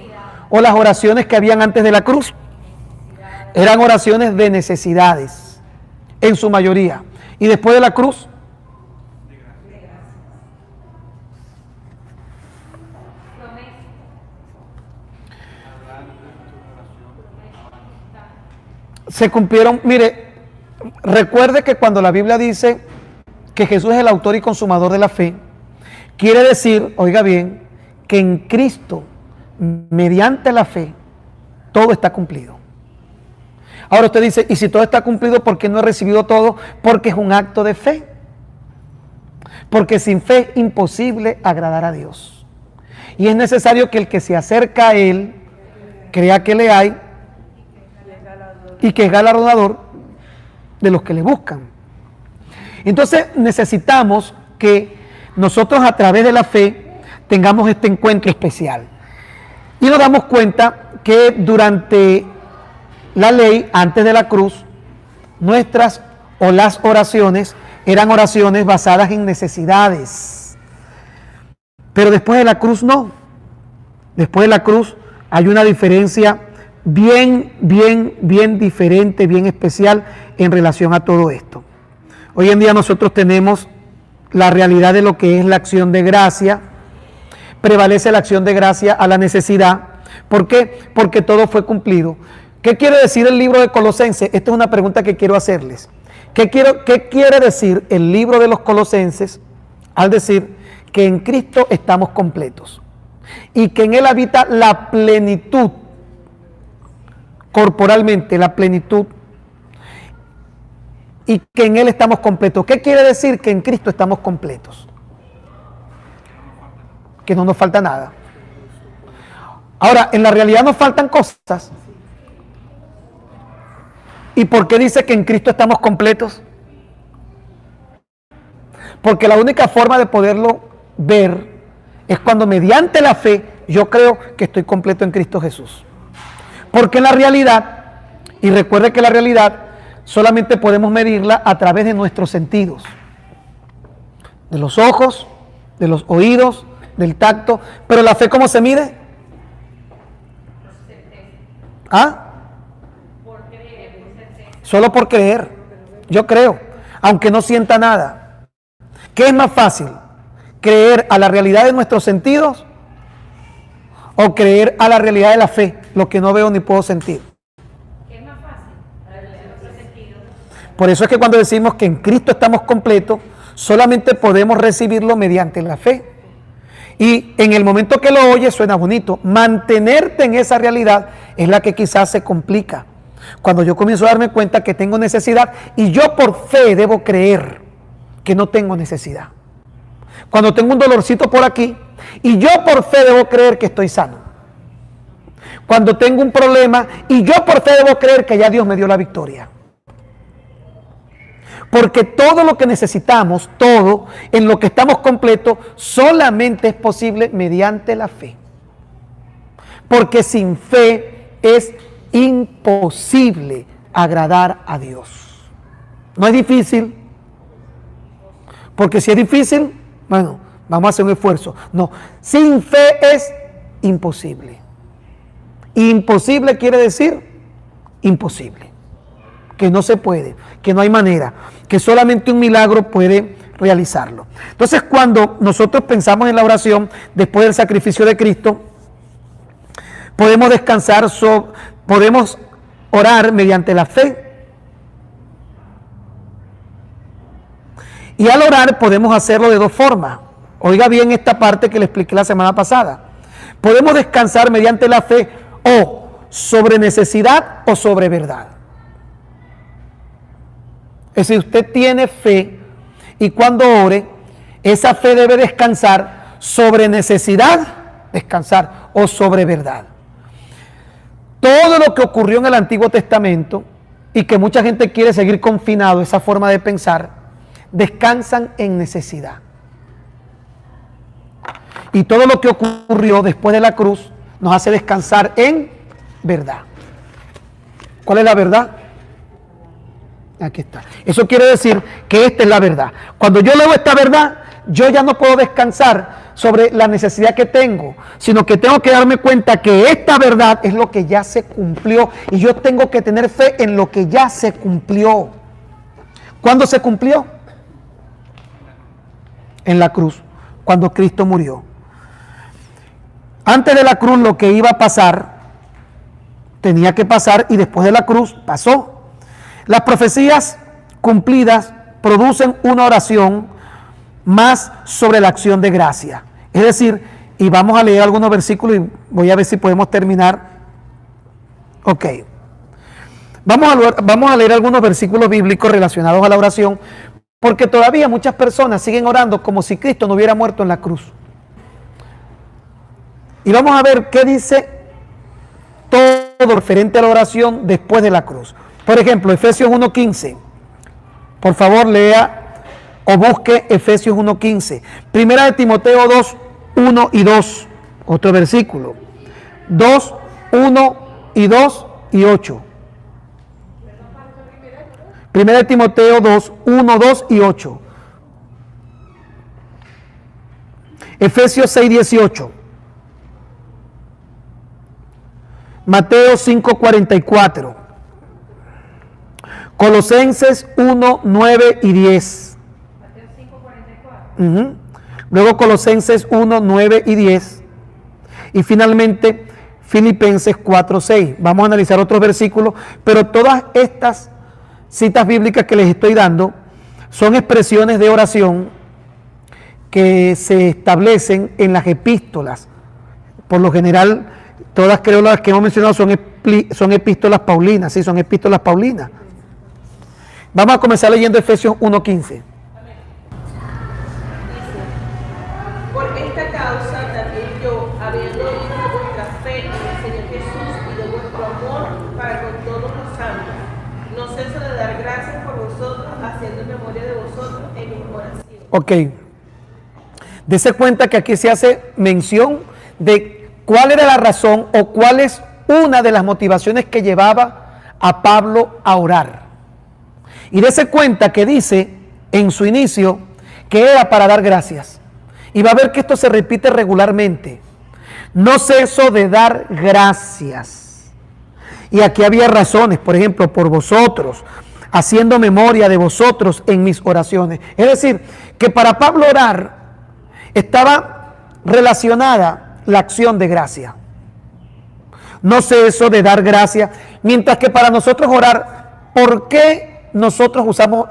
o las oraciones que habían antes de la cruz? Eran oraciones de necesidades, en su mayoría. Y después de la cruz, se cumplieron. Mire, recuerde que cuando la Biblia dice que Jesús es el autor y consumador de la fe, quiere decir, oiga bien, que en Cristo, mediante la fe, todo está cumplido. Ahora usted dice, ¿y si todo está cumplido, por qué no he recibido todo? Porque es un acto de fe. Porque sin fe es imposible agradar a Dios. Y es necesario que el que se acerca a Él crea que le hay y que es galardonador de los que le buscan. Entonces necesitamos que nosotros a través de la fe tengamos este encuentro especial. Y nos damos cuenta que durante la ley, antes de la cruz, nuestras o las oraciones eran oraciones basadas en necesidades. Pero después de la cruz no. Después de la cruz hay una diferencia bien diferente, bien especial en relación a todo esto. Hoy en día nosotros tenemos la realidad de lo que es la acción de gracia. Prevalece la acción de gracia a la necesidad. ¿Por qué? Porque todo fue cumplido. ¿Qué quiere decir el libro de Colosenses? Esta es una pregunta que quiero hacerles. ¿Qué quiere decir el libro de los Colosenses al decir que en Cristo estamos completos y que en Él habita la plenitud, corporalmente la plenitud, y que en Él estamos completos? ¿Qué quiere decir que en Cristo estamos completos? Que no nos falta nada. Ahora, en la realidad nos faltan cosas. ¿Y por qué dice que en Cristo estamos completos? Porque la única forma de poderlo ver es cuando mediante la fe yo creo que estoy completo en Cristo Jesús. Porque en la realidad, y recuerde que la realidad solamente podemos medirla a través de nuestros sentidos, de los ojos, de los oídos, del tacto. Pero la fe, ¿cómo se mide? Solo por creer. Yo creo, aunque no sienta nada. ¿Qué es más fácil? ¿Creer a la realidad de nuestros sentidos o creer a la realidad de la fe, lo que no veo ni puedo sentir? ¿Qué es más fácil? A la realidad de nuestros sentidos. Por eso es que cuando decimos que en Cristo estamos completos, solamente podemos recibirlo mediante la fe. Y en el momento que lo oyes suena bonito. Mantenerte en esa realidad es la que quizás se complica. Cuando yo comienzo a darme cuenta que tengo necesidad y yo por fe debo creer que no tengo necesidad. Cuando tengo un dolorcito por aquí y yo por fe debo creer que estoy sano. Cuando tengo un problema y yo por fe debo creer que ya Dios me dio la victoria. Porque todo lo que necesitamos, todo en lo que estamos completos, solamente es posible mediante la fe. Porque sin fe es imposible agradar a Dios. No es difícil, porque si es difícil, bueno, vamos a hacer un esfuerzo. No, sin fe es imposible. Imposible quiere decir imposible, que no se puede, que no hay manera, que solamente un milagro puede realizarlo. Entonces, cuando nosotros pensamos en la oración después del sacrificio de Cristo, podemos descansar, podemos orar mediante la fe. Y al orar podemos hacerlo de dos formas. Oiga bien esta parte que le expliqué la semana pasada. Podemos descansar mediante la fe o sobre necesidad o sobre verdad. Es decir, usted tiene fe y cuando ore, esa fe debe descansar sobre necesidad, descansar o sobre verdad. Todo lo que ocurrió en el Antiguo Testamento y que mucha gente quiere seguir confinado, esa forma de pensar, descansan en necesidad. Y todo lo que ocurrió después de la cruz nos hace descansar en verdad. ¿Cuál es la verdad? Aquí está. Eso quiere decir que esta es la verdad. Cuando yo leo esta verdad, yo ya no puedo descansar sobre la necesidad que tengo, sino que tengo que darme cuenta que esta verdad es lo que ya se cumplió y yo tengo que tener fe en lo que ya se cumplió. ¿Cuándo se cumplió? En la cruz, cuando Cristo murió. Antes de la cruz lo que iba a pasar, tenía que pasar y después de la cruz pasó. Las profecías cumplidas producen una oración más sobre la acción de gracia. Es decir, y vamos a leer algunos versículos y voy a ver si podemos terminar. Ok. Vamos a leer algunos versículos bíblicos relacionados a la oración, porque todavía muchas personas siguen orando como si Cristo no hubiera muerto en la cruz. Y vamos a ver qué dice todo referente a la oración después de la cruz. Por ejemplo, Efesios 1:15. Por favor, lea o busque Efesios 1:15. Primera de Timoteo 2:1 y 2. Otro versículo. 2:1 y 2 y 8. Primera de Timoteo 2:1, 2 y 8. Efesios 6:18. Mateo 5:44. Colosenses 1:9 y 10. Mateo 5:44. Luego Colosenses 1:9 y 10. Y finalmente Filipenses 4:6. Vamos a analizar otros versículos, pero todas estas citas bíblicas que les estoy dando son expresiones de oración que se establecen en las epístolas. Por lo general, todas creo las que hemos mencionado son epístolas paulinas, sí, son epístolas paulinas. Vamos a comenzar leyendo Efesios 1:15. Por esta causa también yo, habiendo oído de vuestra fe en el Señor Jesús y de vuestro amor para con todos los santos, no ceso de dar gracias por vosotros, haciendo memoria de vosotros en mis oraciones. Ok. Dese cuenta que aquí se hace mención de cuál era la razón o cuál es una de las motivaciones que llevaba a Pablo a orar. Y dese cuenta que dice en su inicio que era para dar gracias. Y va a ver que esto se repite regularmente. No ceso de dar gracias. Y aquí había razones, por ejemplo, por vosotros, haciendo memoria de vosotros en mis oraciones. Es decir, que para Pablo orar estaba relacionada la acción de gracia. No ceso de dar gracias. Mientras que para nosotros orar, ¿por qué nosotros usamos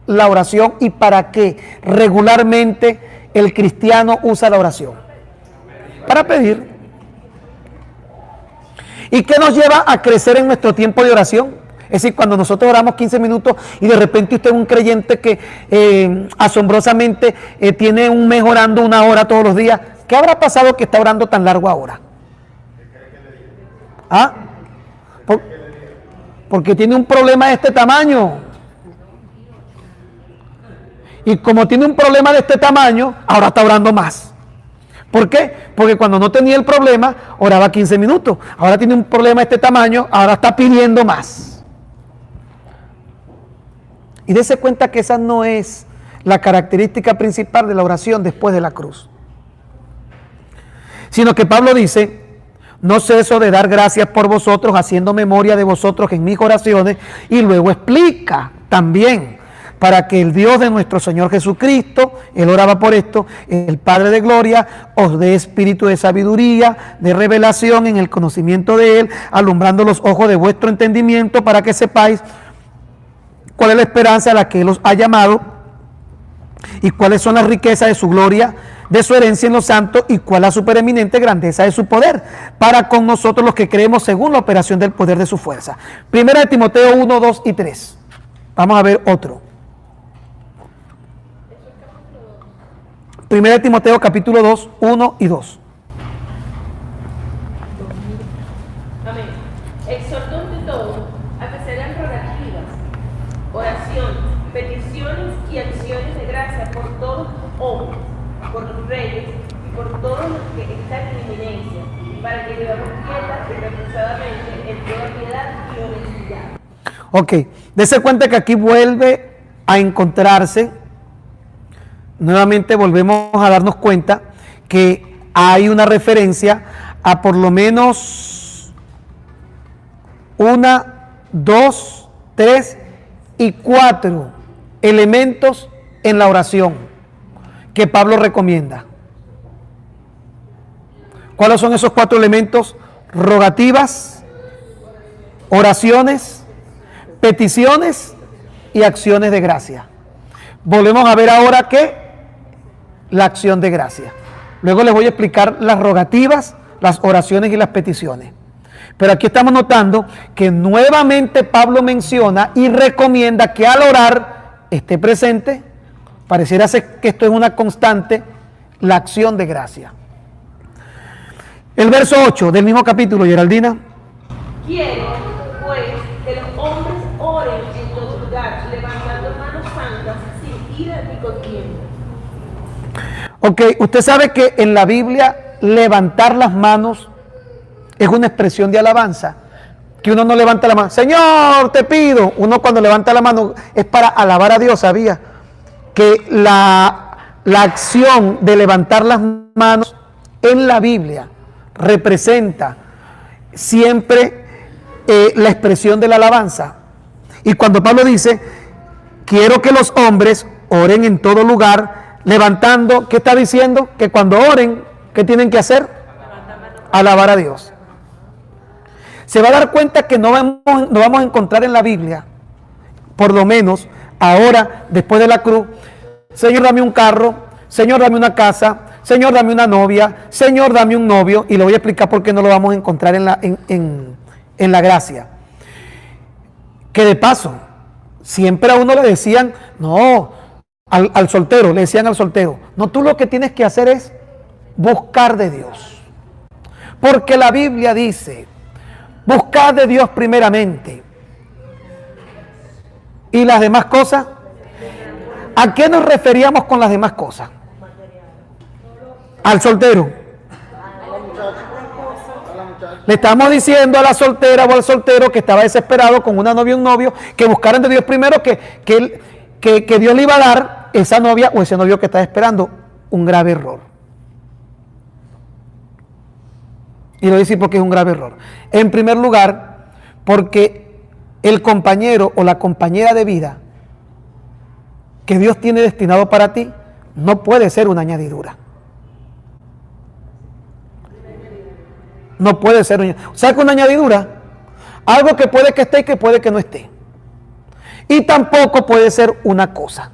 la oración y para qué regularmente el cristiano usa la oración? Para pedir. ¿Y qué nos lleva a crecer en nuestro tiempo de oración? Es decir, cuando nosotros oramos 15 minutos y de repente usted es un creyente que asombrosamente tiene un mes orando 1 hora todos los días, ¿qué habrá pasado que está orando tan largo ahora? ¿Ah? Porque tiene un problema de este tamaño. Y como tiene un problema de este tamaño, ahora está orando más. ¿Por qué? Porque cuando no tenía el problema, oraba 15 minutos. Ahora tiene un problema de este tamaño, ahora está pidiendo más. Y dése cuenta que esa no es la característica principal de la oración después de la cruz. Sino que Pablo dice: no ceso de dar gracias por vosotros, haciendo memoria de vosotros en mis oraciones. Y luego explica también para que el Dios de nuestro Señor Jesucristo, Él oraba por esto, el Padre de gloria, os dé espíritu de sabiduría, de revelación en el conocimiento de Él, alumbrando los ojos de vuestro entendimiento para que sepáis cuál es la esperanza a la que Él os ha llamado y cuáles son las riquezas de su gloria, de su herencia en los santos y cuál la supereminente grandeza de su poder para con nosotros los que creemos según la operación del poder de su fuerza. Primera de Timoteo 1, 2 y 3. Vamos a ver otro. Primera de Timoteo capítulo 2, 1 y 2. Amén. Exhorto ante todo a que se hagan rogativas, oraciones, peticiones y acciones de gracia por todos los hombres, por los reyes y por todos los que están en eminencia, para que vivamos quietas y reposadamente en toda piedad y honestidad. Ok, dése cuenta que aquí vuelve a encontrarse, nuevamente volvemos a darnos cuenta que hay una referencia a por lo menos 1, 2, 3 y 4 elementos en la oración que Pablo recomienda. ¿Cuáles son esos 4 elementos? Rogativas, oraciones, peticiones y acciones de gracia. Volvemos a ver ahora que la acción de gracia. Luego les voy a explicar las rogativas, las oraciones y las peticiones. Pero aquí estamos notando que nuevamente Pablo menciona y recomienda que al orar esté presente. Pareciera ser que esto es una constante, la acción de gracia. El verso 8 del mismo capítulo, Geraldina. Quiero, pues, que los hombres oren en todo lugar, levantando manos santas, sin ira ni contienda. Ok, usted sabe que en la Biblia levantar las manos es una expresión de alabanza. Que uno no levanta la mano, Señor, te pido. Uno cuando levanta la mano es para alabar a Dios, ¿sabía? Que la acción de levantar las manos en la Biblia representa siempre la expresión de la alabanza. Y cuando Pablo dice, quiero que los hombres oren en todo lugar, levantando, ¿qué está diciendo? Que cuando oren, ¿qué tienen que hacer? Alabar a Dios. Se va a dar cuenta que no vamos a encontrar en la Biblia, por lo menos ahora, después de la cruz, Señor, dame un carro, Señor, dame una casa, Señor, dame una novia, Señor, dame un novio, y le voy a explicar por qué no lo vamos a encontrar en la gracia. Que de paso, siempre a uno le decían, no, al soltero, le decían al soltero, no, tú lo que tienes que hacer es buscar de Dios. Porque la Biblia dice, buscad de Dios primeramente. ¿Y las demás cosas? ¿A qué nos referíamos con las demás cosas? Al soltero. Le estamos diciendo a la soltera o al soltero que estaba desesperado con una novia o un novio, que buscaran de Dios primero, que Dios le iba a dar esa novia o ese novio que estaba esperando. Un grave error. Y lo voy a decir porque es un grave error. En primer lugar, porque el compañero o la compañera de vida que Dios tiene destinado para ti no puede ser una añadidura. No puede ser una, ¿sabes qué es una añadidura? Algo que puede que esté y que puede que no esté. Y tampoco puede ser una cosa.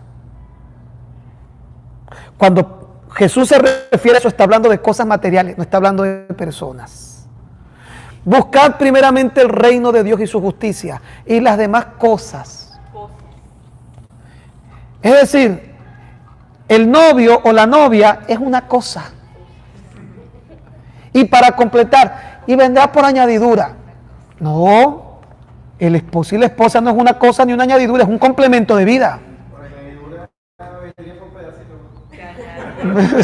Cuando Jesús se refiere a eso, está hablando de cosas materiales, no está hablando de personas. Buscad primeramente el reino de Dios y su justicia, y las demás cosas. Es decir, el novio o la novia es una cosa. Y para completar, y vendrá por añadidura. No, el esposo y la esposa no es una cosa ni una añadidura, es un complemento de vida. Por añadidura,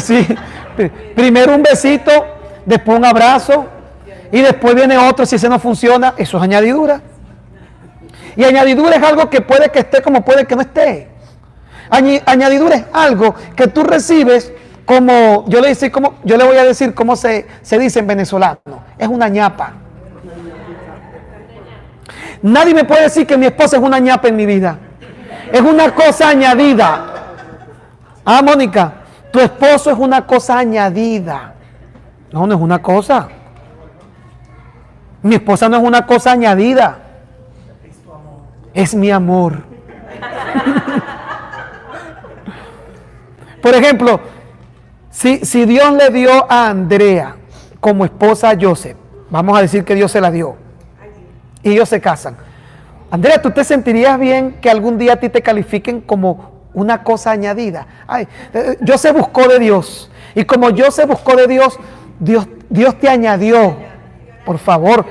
sí, primero un besito, después un abrazo, y después viene otro si ese no funciona, eso es añadidura. Y añadidura es algo que puede que esté como puede que no esté. Añadidura es algo que tú recibes como, yo le voy a decir cómo se dice en venezolano, es una ñapa. Nadie me puede decir que mi esposa es una ñapa en mi vida. Es una cosa añadida. Ah, Mónica, tu esposo es una cosa añadida. No, no es una cosa. Mi esposa no es una cosa añadida. Es mi amor. Por ejemplo, si Dios le dio a Andrea como esposa a Joseph, vamos a decir que Dios se la dio, y ellos se casan. Andrea, ¿tú te sentirías bien que algún día a ti te califiquen como una cosa añadida? Ay, Joseph buscó de Dios, y como Joseph buscó de Dios, Dios te añadió. Por favor.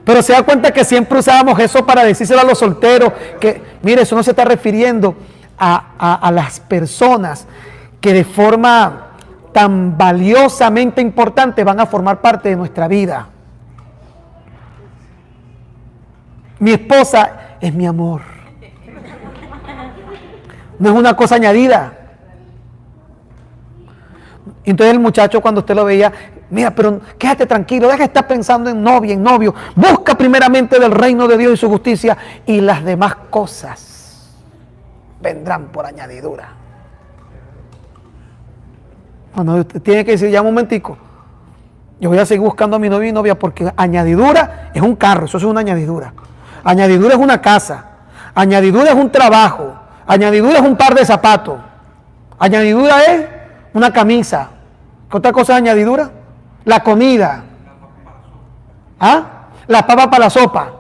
Pero se da cuenta que siempre usábamos eso para decírselo a los solteros, que mire, eso no se está refiriendo a las personas que de forma tan valiosamente importante van a formar parte de nuestra vida. Mi esposa es mi amor. No es una cosa añadida. Entonces el muchacho, cuando usted lo veía, mira, pero quédate tranquilo, deja de estar pensando en novia, en novio. Busca primeramente del reino de Dios y su justicia, y las demás cosas vendrán por añadidura. Bueno, usted tiene que decir, ya un momentico, yo voy a seguir buscando a mi novio y novia, porque añadidura es un carro, eso es una añadidura. Añadidura es una casa, añadidura es un trabajo, añadidura es un par de zapatos, añadidura es una camisa. ¿Qué otra cosa es añadidura? La comida. ¿Ah? La papa para la sopa.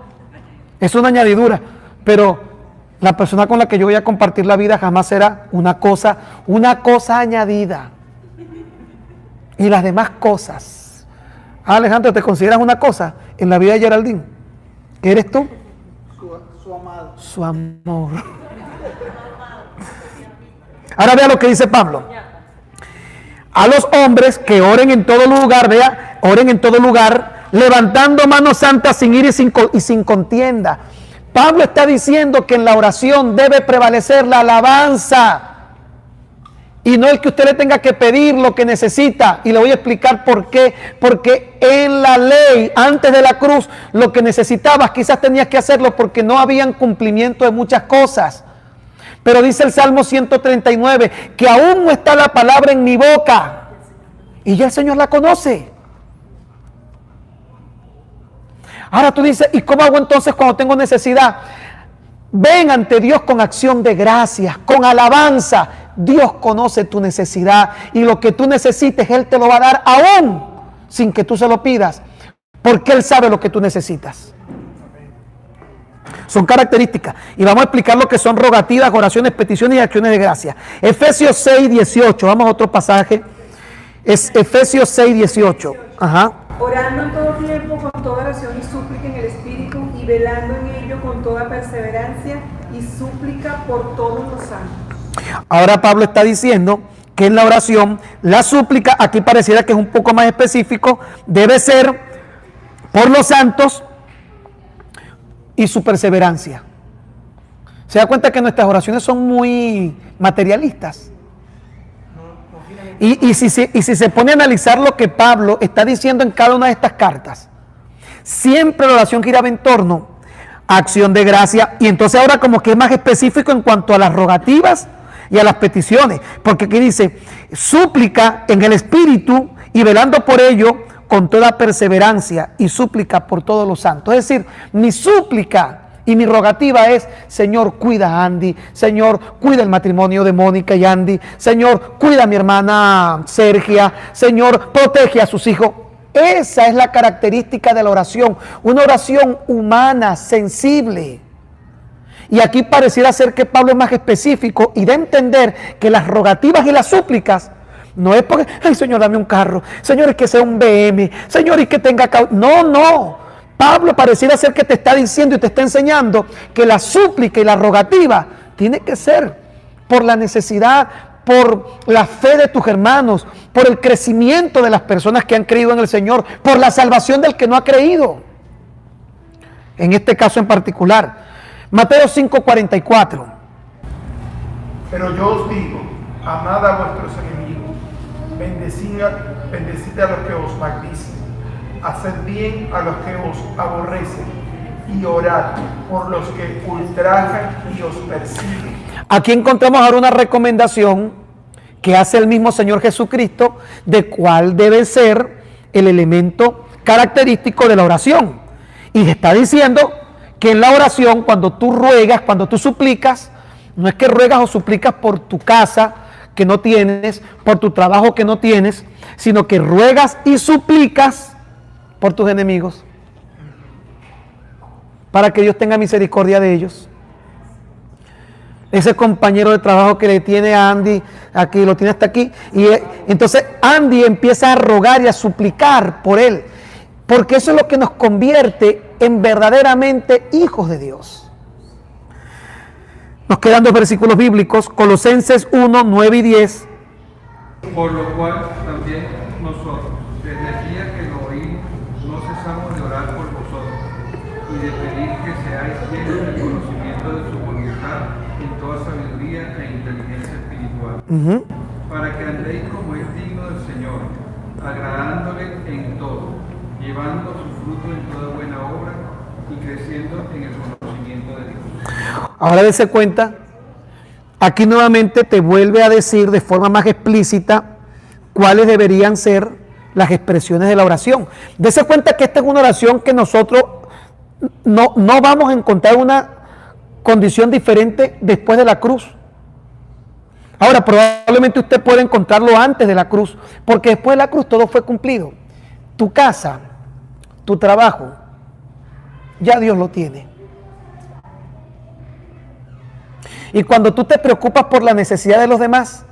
Es una añadidura. Pero la persona con la que yo voy a compartir la vida jamás será una cosa añadida. Y las demás cosas. Ah, Alejandro, ¿te consideras una cosa en la vida de Geraldine? ¿Qué eres tú? Su amado. Su amor. Ahora vea lo que dice Pablo. A los hombres que oren en todo lugar, vea, oren en todo lugar, levantando manos santas sin ira y sin contienda. Pablo está diciendo que en la oración debe prevalecer la alabanza. Y no el que usted le tenga que pedir lo que necesita. Y le voy a explicar por qué. Porque en la ley, antes de la cruz, lo que necesitabas quizás tenías que hacerlo porque no habían cumplimiento de muchas cosas. Pero dice el Salmo 139, que aún no está la palabra en mi boca. Y ya el Señor la conoce. Ahora tú dices, ¿y cómo hago entonces cuando tengo necesidad? Ven ante Dios con acción de gracias, con alabanza. Dios conoce tu necesidad y lo que tú necesites, Él te lo va a dar aún sin que tú se lo pidas, porque Él sabe lo que tú necesitas. Son características. Y vamos a explicar lo que son rogativas, oraciones, peticiones y acciones de gracia. Efesios 6, 18. Vamos a otro pasaje. Es Efesios 6, 18. Ajá. Orando en todo tiempo con toda oración y súplica en el Espíritu, y velando en ello con toda perseverancia y súplica por todos los santos. Ahora Pablo está diciendo que en la oración, la súplica, aquí pareciera que es un poco más específico, debe ser por los santos y su perseverancia. ¿Se da cuenta que nuestras oraciones son muy materialistas? Y si se pone a analizar lo que Pablo está diciendo en cada una de estas cartas, siempre la oración giraba en torno a acción de gracia. Y entonces ahora como que es más específico en cuanto a las rogativas y a las peticiones, porque aquí dice, súplica en el Espíritu y velando por ello con toda perseverancia y súplica por todos los santos. Es decir, mi súplica y mi rogativa es, Señor, cuida a Andy, Señor, cuida el matrimonio de Mónica y Andy, Señor, cuida a mi hermana Sergia, Señor, protege a sus hijos. Esa es la característica de la oración, una oración humana, sensible. Y aquí pareciera ser que Pablo es más específico y da a entender que las rogativas y las súplicas no es porque, ay, Señor, dame un carro, Señor, es que sea un BM, Señor, y que tenga... No. Pablo pareciera ser que te está diciendo y te está enseñando que la súplica y la rogativa tiene que ser por la necesidad, por la fe de tus hermanos, por el crecimiento de las personas que han creído en el Señor, por la salvación del que no ha creído. En este caso en particular, Mateo 5:44. Pero yo os digo, amad a vuestros enemigos, bendecid a los que os maldicen, haced bien a los que os aborrecen, y orad por los que ultrajan y os persiguen. Aquí encontramos ahora una recomendación que hace el mismo Señor Jesucristo de cuál debe ser el elemento característico de la oración. Y está diciendo que en la oración, cuando tú ruegas, cuando tú suplicas, no es que ruegas o suplicas por tu casa que no tienes, por tu trabajo que no tienes, sino que ruegas y suplicas por tus enemigos, para que Dios tenga misericordia de ellos. Ese compañero de trabajo que le tiene a Andy, aquí lo tiene hasta aquí, y entonces Andy empieza a rogar y a suplicar por él, porque eso es lo que nos convierte en verdaderamente hijos de Dios. Nos quedan 2 versículos bíblicos, Colosenses 1, 9 y 10. Por lo cual también nosotros, desde el día que lo oímos, no cesamos de orar por vosotros y de pedir que seáis llenos del conocimiento de su voluntad en toda sabiduría e inteligencia espiritual, para que andéis como es digno del Señor, agradándole en todo, llevando su fruto en toda buena obra y creciendo en el conocimiento de Dios. Ahora dése cuenta, aquí nuevamente te vuelve a decir de forma más explícita cuáles deberían ser las expresiones de la oración. Dése cuenta que esta es una oración que nosotros no vamos a encontrar una condición diferente después de la cruz. Ahora, probablemente usted puede encontrarlo antes de la cruz, porque después de la cruz todo fue cumplido. Tu casa, tu trabajo, ya Dios lo tiene. Y cuando tú te preocupas por la necesidad de los demás,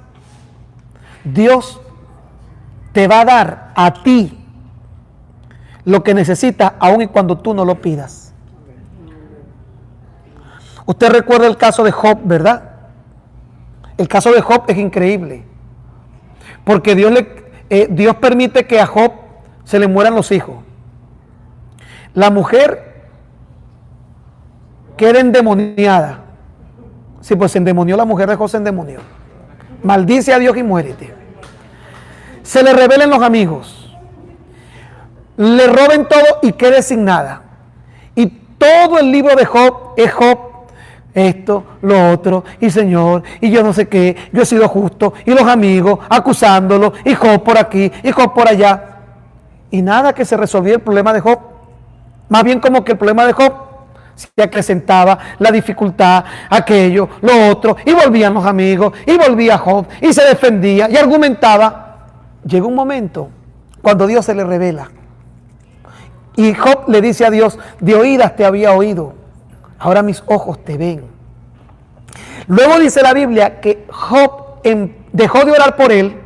Dios te va a dar a ti lo que necesitas, aun y cuando tú no lo pidas. Usted recuerda el caso de Job, ¿verdad? El caso de Job es increíble, porque Dios permite que a Job se le mueran los hijos. La mujer queda endemoniada. Sí, pues se endemonió la mujer de Job, se endemonió. Maldice a Dios y muérete. Se le rebelen los amigos. Le roben todo y quede sin nada. Y todo el libro de Job es Job, esto, lo otro, y Señor, y yo no sé qué, yo he sido justo, y los amigos acusándolo, y Job por aquí, y Job por allá. Y nada que se resolviera el problema de Job. Más bien como que el problema de Job se acrecentaba, la dificultad, aquello, lo otro, y volvían los amigos, y volvía Job, y se defendía, y argumentaba. Llegó un momento cuando Dios se le revela. Y Job le dice a Dios, de oídas te había oído, ahora mis ojos te ven. Luego dice la Biblia que Job dejó de orar por él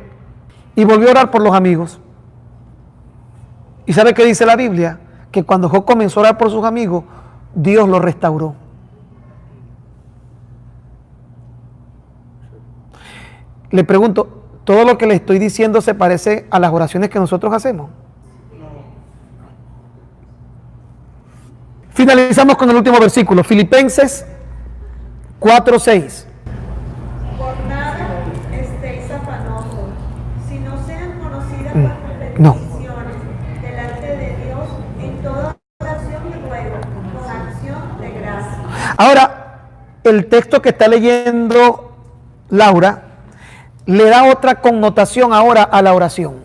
y volvió a orar por los amigos. ¿Y sabe qué dice la Biblia? Que cuando Job comenzó a orar por sus amigos, Dios lo restauró. Le pregunto, ¿todo lo que le estoy diciendo se parece a las oraciones que nosotros hacemos? Finalizamos con el último versículo, Filipenses 4:6. Por nada estéis afanosos, si no sean conocidas vuestras No. peticiones delante de Dios en toda oración y ruego, con acción de gracia. Ahora, el texto que está leyendo Laura le da otra connotación ahora a la oración.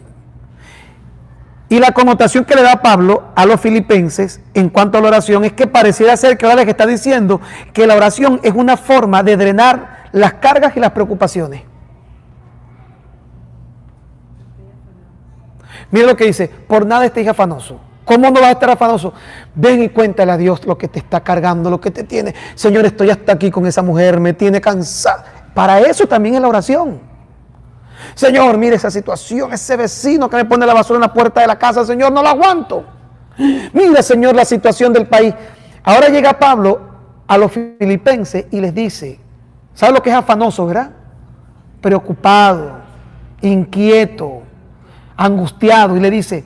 Y la connotación que le da Pablo a los filipenses en cuanto a la oración es que pareciera ser que ahora les está diciendo que la oración es una forma de drenar las cargas y las preocupaciones. Mira lo que dice, por nada estéis afanosos. ¿Cómo no vas a estar afanoso? Ven y cuéntale a Dios lo que te está cargando, lo que te tiene. Señor, estoy hasta aquí con esa mujer, me tiene cansada. Para eso también es la oración. Señor, mire esa situación, ese vecino que me pone la basura en la puerta de la casa, Señor, no lo aguanto. Mire, Señor, la situación del país. Ahora llega Pablo a los filipenses y les dice, ¿sabe lo que es afanoso, verdad? Preocupado, inquieto, angustiado, y le dice,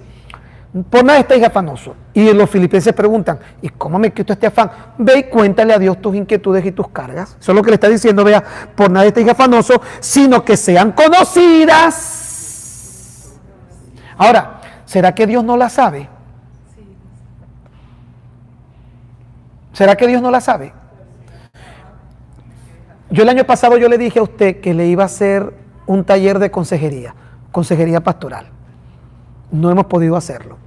por nada estáis afanosos. Y los filipenses preguntan, ¿y cómo me quito este afán? Ve y cuéntale a Dios tus inquietudes y tus cargas. Eso es lo que le está diciendo, vea, por nada estáis afanosos, sino que sean conocidas. Ahora, ¿será que Dios no la sabe? ¿Será que Dios no la sabe? Yo el año pasado yo le dije a usted que le iba a hacer un taller de consejería pastoral. No hemos podido hacerlo.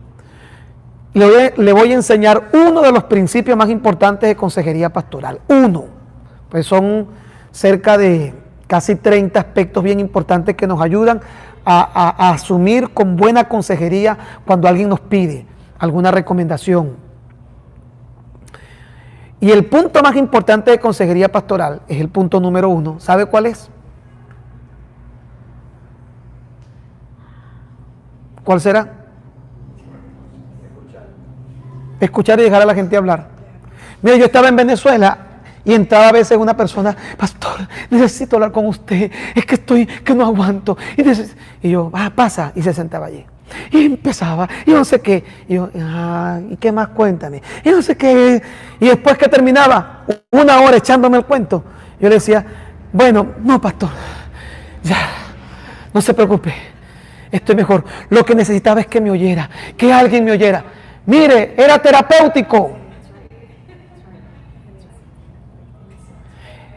Le voy a enseñar uno de los principios más importantes de consejería pastoral. Uno, pues son cerca de casi 30 aspectos bien importantes que nos ayudan a asumir con buena consejería cuando alguien nos pide alguna recomendación. Y el punto más importante de consejería pastoral es el punto número 1. ¿Sabe cuál es? ¿Cuál será? Escuchar y dejar a la gente hablar. Mira, yo estaba en Venezuela y entraba a veces una persona, pastor, necesito hablar con usted, es que que no aguanto. Y yo, pasa, y se sentaba allí. Y empezaba, y no sé qué. Y yo, ¿y qué más? Cuéntame. Y no sé qué. Y después que terminaba, 1 hora echándome el cuento, yo le decía, bueno, no, pastor, ya, no se preocupe, estoy mejor. Lo que necesitaba es que me oyera, que alguien me oyera. Mire, era terapéutico.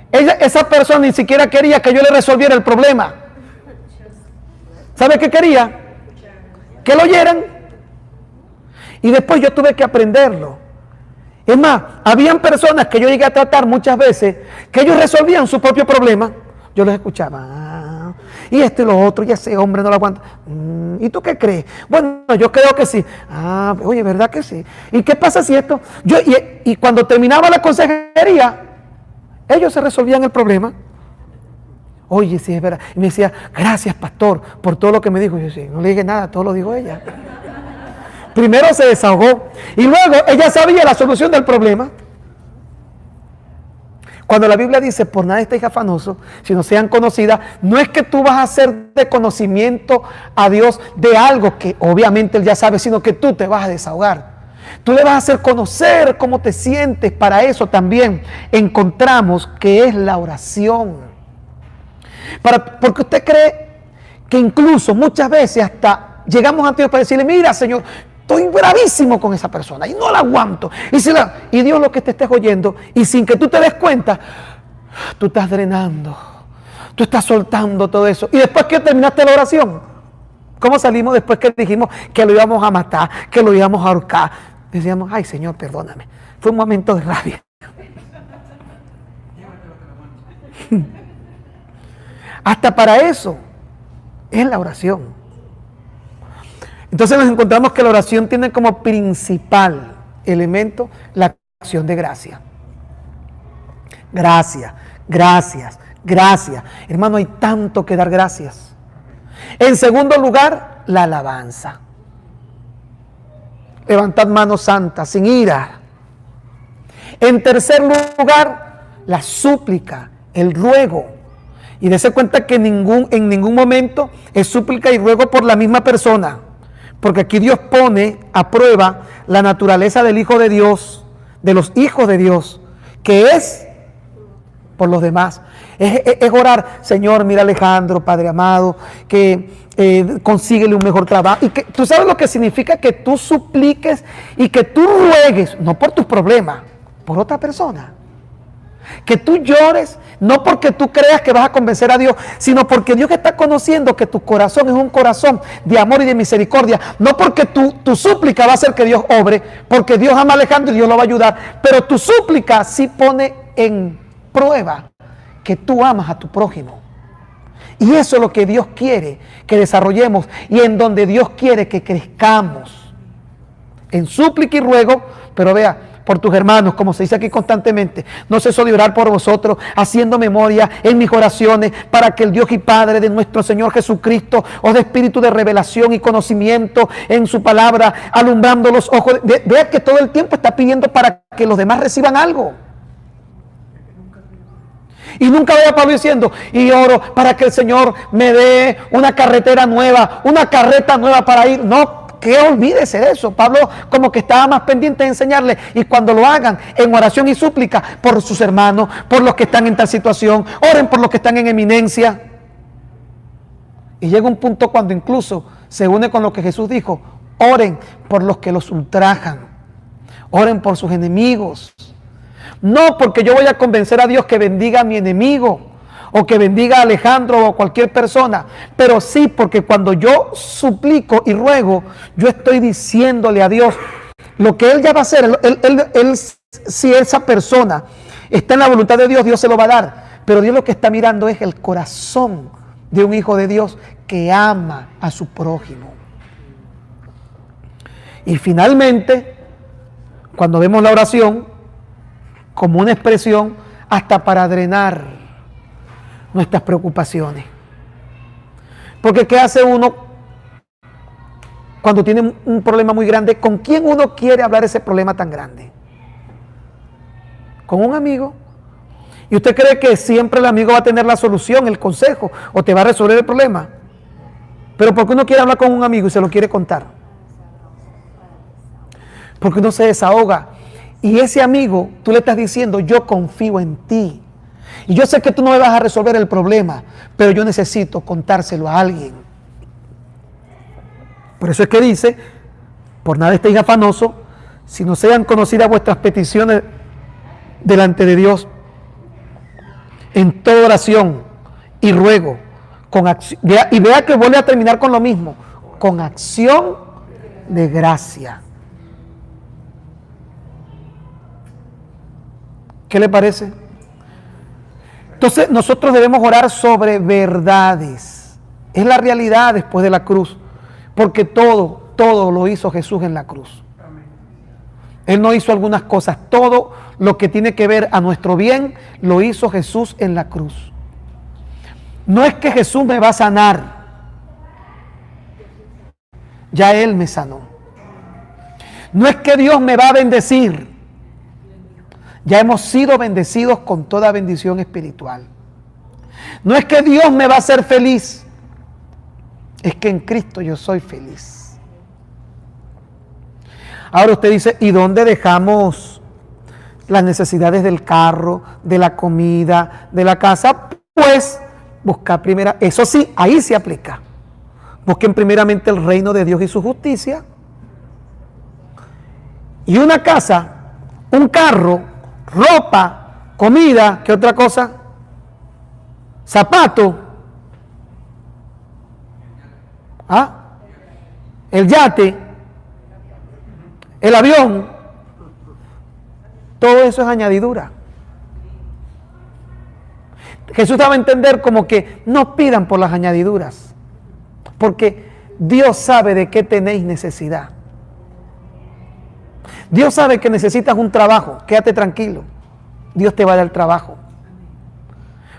Esa persona ni siquiera quería que yo le resolviera el problema. ¿Sabe qué quería? Que lo oyeran. Y después yo tuve que aprenderlo. Es más, habían personas que yo llegué a tratar muchas veces que ellos resolvían su propio problema. Yo los escuchaba. Y esto y lo otro, y ese hombre no lo aguanta. ¿Y tú qué crees? Bueno, yo creo que sí. Oye, ¿verdad que sí? ¿Y qué pasa si esto? Y cuando terminaba la consejería, ellos se resolvían el problema. Oye, sí, es verdad. Y me decía, gracias, pastor, por todo lo que me dijo. Y yo, sí, no le dije nada, todo lo dijo ella. Primero se desahogó y luego ella sabía la solución del problema. Cuando la Biblia dice, por nada estéis afanosos, sino sean conocidas, no es que tú vas a hacer de conocimiento a Dios de algo que obviamente Él ya sabe, sino que tú te vas a desahogar. Tú le vas a hacer conocer cómo te sientes. Para eso también encontramos que es la oración. Porque usted cree que incluso muchas veces hasta llegamos ante Dios para decirle, mira, Señor, estoy bravísimo con esa persona y no la aguanto. Y Dios lo que te estés oyendo, y sin que tú te des cuenta, tú estás drenando, tú estás soltando todo eso. Y después que terminaste la oración, ¿cómo salimos después que dijimos que lo íbamos a matar, que lo íbamos a ahorcar? Decíamos, ay, Señor, perdóname, fue un momento de rabia. Hasta para eso es la oración. Entonces nos encontramos que la oración tiene como principal elemento la acción de gracia. Gracias, gracias, gracias. Hermano, hay tanto que dar gracias. En segundo lugar, la alabanza. Levantad manos santas, sin ira. En tercer lugar, la súplica, el ruego. Y dése cuenta que en ningún momento es súplica y ruego por la misma persona. Porque aquí Dios pone a prueba la naturaleza del Hijo de Dios, de los hijos de Dios, que es por los demás. Es orar, Señor, mira a Alejandro, Padre amado, que consíguele un mejor trabajo. Y que tú sabes lo que significa que tú supliques y que tú ruegues, no por tus problemas, por otra persona. Que tú llores, no porque tú creas que vas a convencer a Dios, sino porque Dios está conociendo que tu corazón es un corazón de amor y de misericordia. No porque tu súplica va a hacer que Dios obre, porque Dios ama a Alejandro y Dios lo va a ayudar, pero tu súplica sí pone en prueba que tú amas a tu prójimo. Y eso es lo que Dios quiere que desarrollemos y en donde Dios quiere que crezcamos. En súplica y ruego, pero vea, por tus hermanos, como se dice aquí constantemente, no ceso de orar por vosotros, haciendo memoria en mis oraciones, para que el Dios y Padre de nuestro Señor Jesucristo os dé espíritu de revelación y conocimiento en su palabra, alumbrando los ojos. Vea que todo el tiempo está pidiendo para que los demás reciban algo. Y nunca vaya Pablo diciendo, y oro para que el Señor me dé una carretera nueva, una carreta nueva para ir. No, que olvídese de eso. Pablo como que estaba más pendiente de enseñarle, y cuando lo hagan en oración y súplica por sus hermanos, por los que están en tal situación, oren por los que están en eminencia. Y llega un punto cuando incluso se une con lo que Jesús dijo, oren por los que los ultrajan, oren por sus enemigos, No porque yo voy a convencer a Dios que bendiga a mi enemigo o que bendiga a Alejandro o a cualquier persona, pero sí porque cuando yo suplico y ruego, yo estoy diciéndole a Dios lo que Él ya va a hacer. Si esa persona está en la voluntad de Dios, Dios se lo va a dar. Pero Dios lo que está mirando es el corazón de un hijo de Dios que ama a su prójimo. Y finalmente, cuando vemos la oración como una expresión hasta para drenar nuestras preocupaciones. Porque ¿qué hace uno cuando tiene un problema muy grande? ¿Con quién uno quiere hablar ese problema tan grande? ¿Con un amigo? ¿Y usted cree que siempre el amigo va a tener la solución, el consejo, o te va a resolver el problema? Pero ¿por qué uno quiere hablar con un amigo y se lo quiere contar? Porque uno se desahoga. Y ese amigo, tú le estás diciendo, yo confío en ti. Y yo sé que tú no me vas a resolver el problema, pero yo necesito contárselo a alguien. Por eso es que dice, por nada estéis afanosos, si no sean conocidas vuestras peticiones delante de Dios, en toda oración y ruego, con acción, y vea que vuelve a terminar con lo mismo, con acción de gracia. ¿Qué le parece? Entonces nosotros debemos orar sobre verdades. Es la realidad después de la cruz, porque todo lo hizo Jesús en la cruz. Él no hizo algunas cosas, todo lo que tiene que ver a nuestro bien lo hizo Jesús en la cruz. No es que Jesús me va a sanar, ya Él me sanó. No es que Dios me va a bendecir, ya hemos sido bendecidos con toda bendición espiritual. No es que Dios me va a hacer feliz, es que en Cristo yo soy feliz. Ahora usted dice, ¿y dónde dejamos las necesidades del carro, de la comida, de la casa? Pues buscar primero, eso sí, ahí se aplica. Busquen primeramente el reino de Dios y su justicia. Y una casa, un carro, ropa, comida, ¿qué otra cosa? Zapato. ¿Ah? El yate, el avión, todo eso es añadidura. Jesús daba a entender como que no pidan por las añadiduras, porque Dios sabe de qué tenéis necesidad. Dios sabe que necesitas un trabajo, quédate tranquilo, Dios te va a dar el trabajo.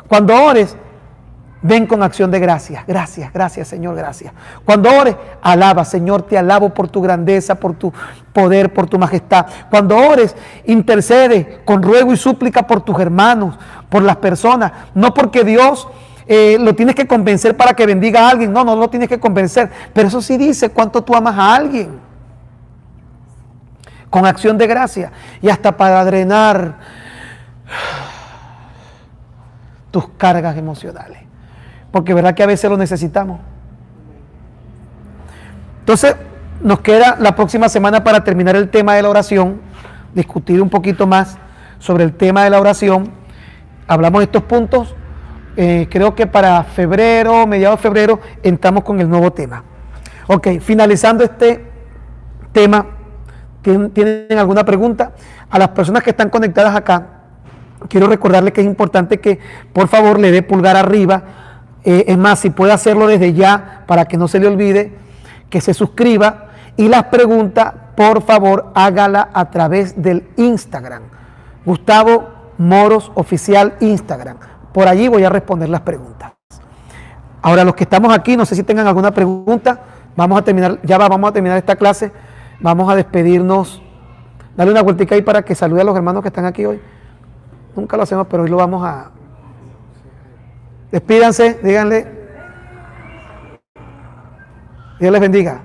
Cuando ores, ven con acción de gracias. Gracias, gracias Señor, gracias. Cuando ores, alaba, Señor, te alabo por tu grandeza, por tu poder, por tu majestad. Cuando ores, intercede con ruego y súplica por tus hermanos, por las personas. No porque Dios lo tienes que convencer para que bendiga a alguien. No lo tienes que convencer. Pero eso sí dice cuánto tú amas a alguien. Con acción de gracia. Y hasta para drenar tus cargas emocionales. Porque verdad que a veces lo necesitamos. Entonces, nos queda la próxima semana para terminar el tema de la oración, discutir un poquito más sobre el tema de la oración. Hablamos de estos puntos. Creo que para febrero, mediados de febrero, entramos con el nuevo tema. Ok, finalizando este tema, ¿tienen alguna pregunta? A las personas que están conectadas acá, quiero recordarles que es importante que por favor le dé pulgar arriba. Es más, si puede hacerlo desde ya para que no se le olvide, que se suscriba, y las preguntas, por favor, hágala a través del Instagram. Gustavo Moros Oficial Instagram. Por allí voy a responder las preguntas. Ahora, los que estamos aquí, no sé si tengan alguna pregunta. Vamos a terminar esta clase. Vamos a despedirnos. Dale una vueltica ahí para que salude a los hermanos que están aquí hoy. Nunca lo hacemos, pero hoy lo vamos a... Despídanse, díganle. Dios les bendiga.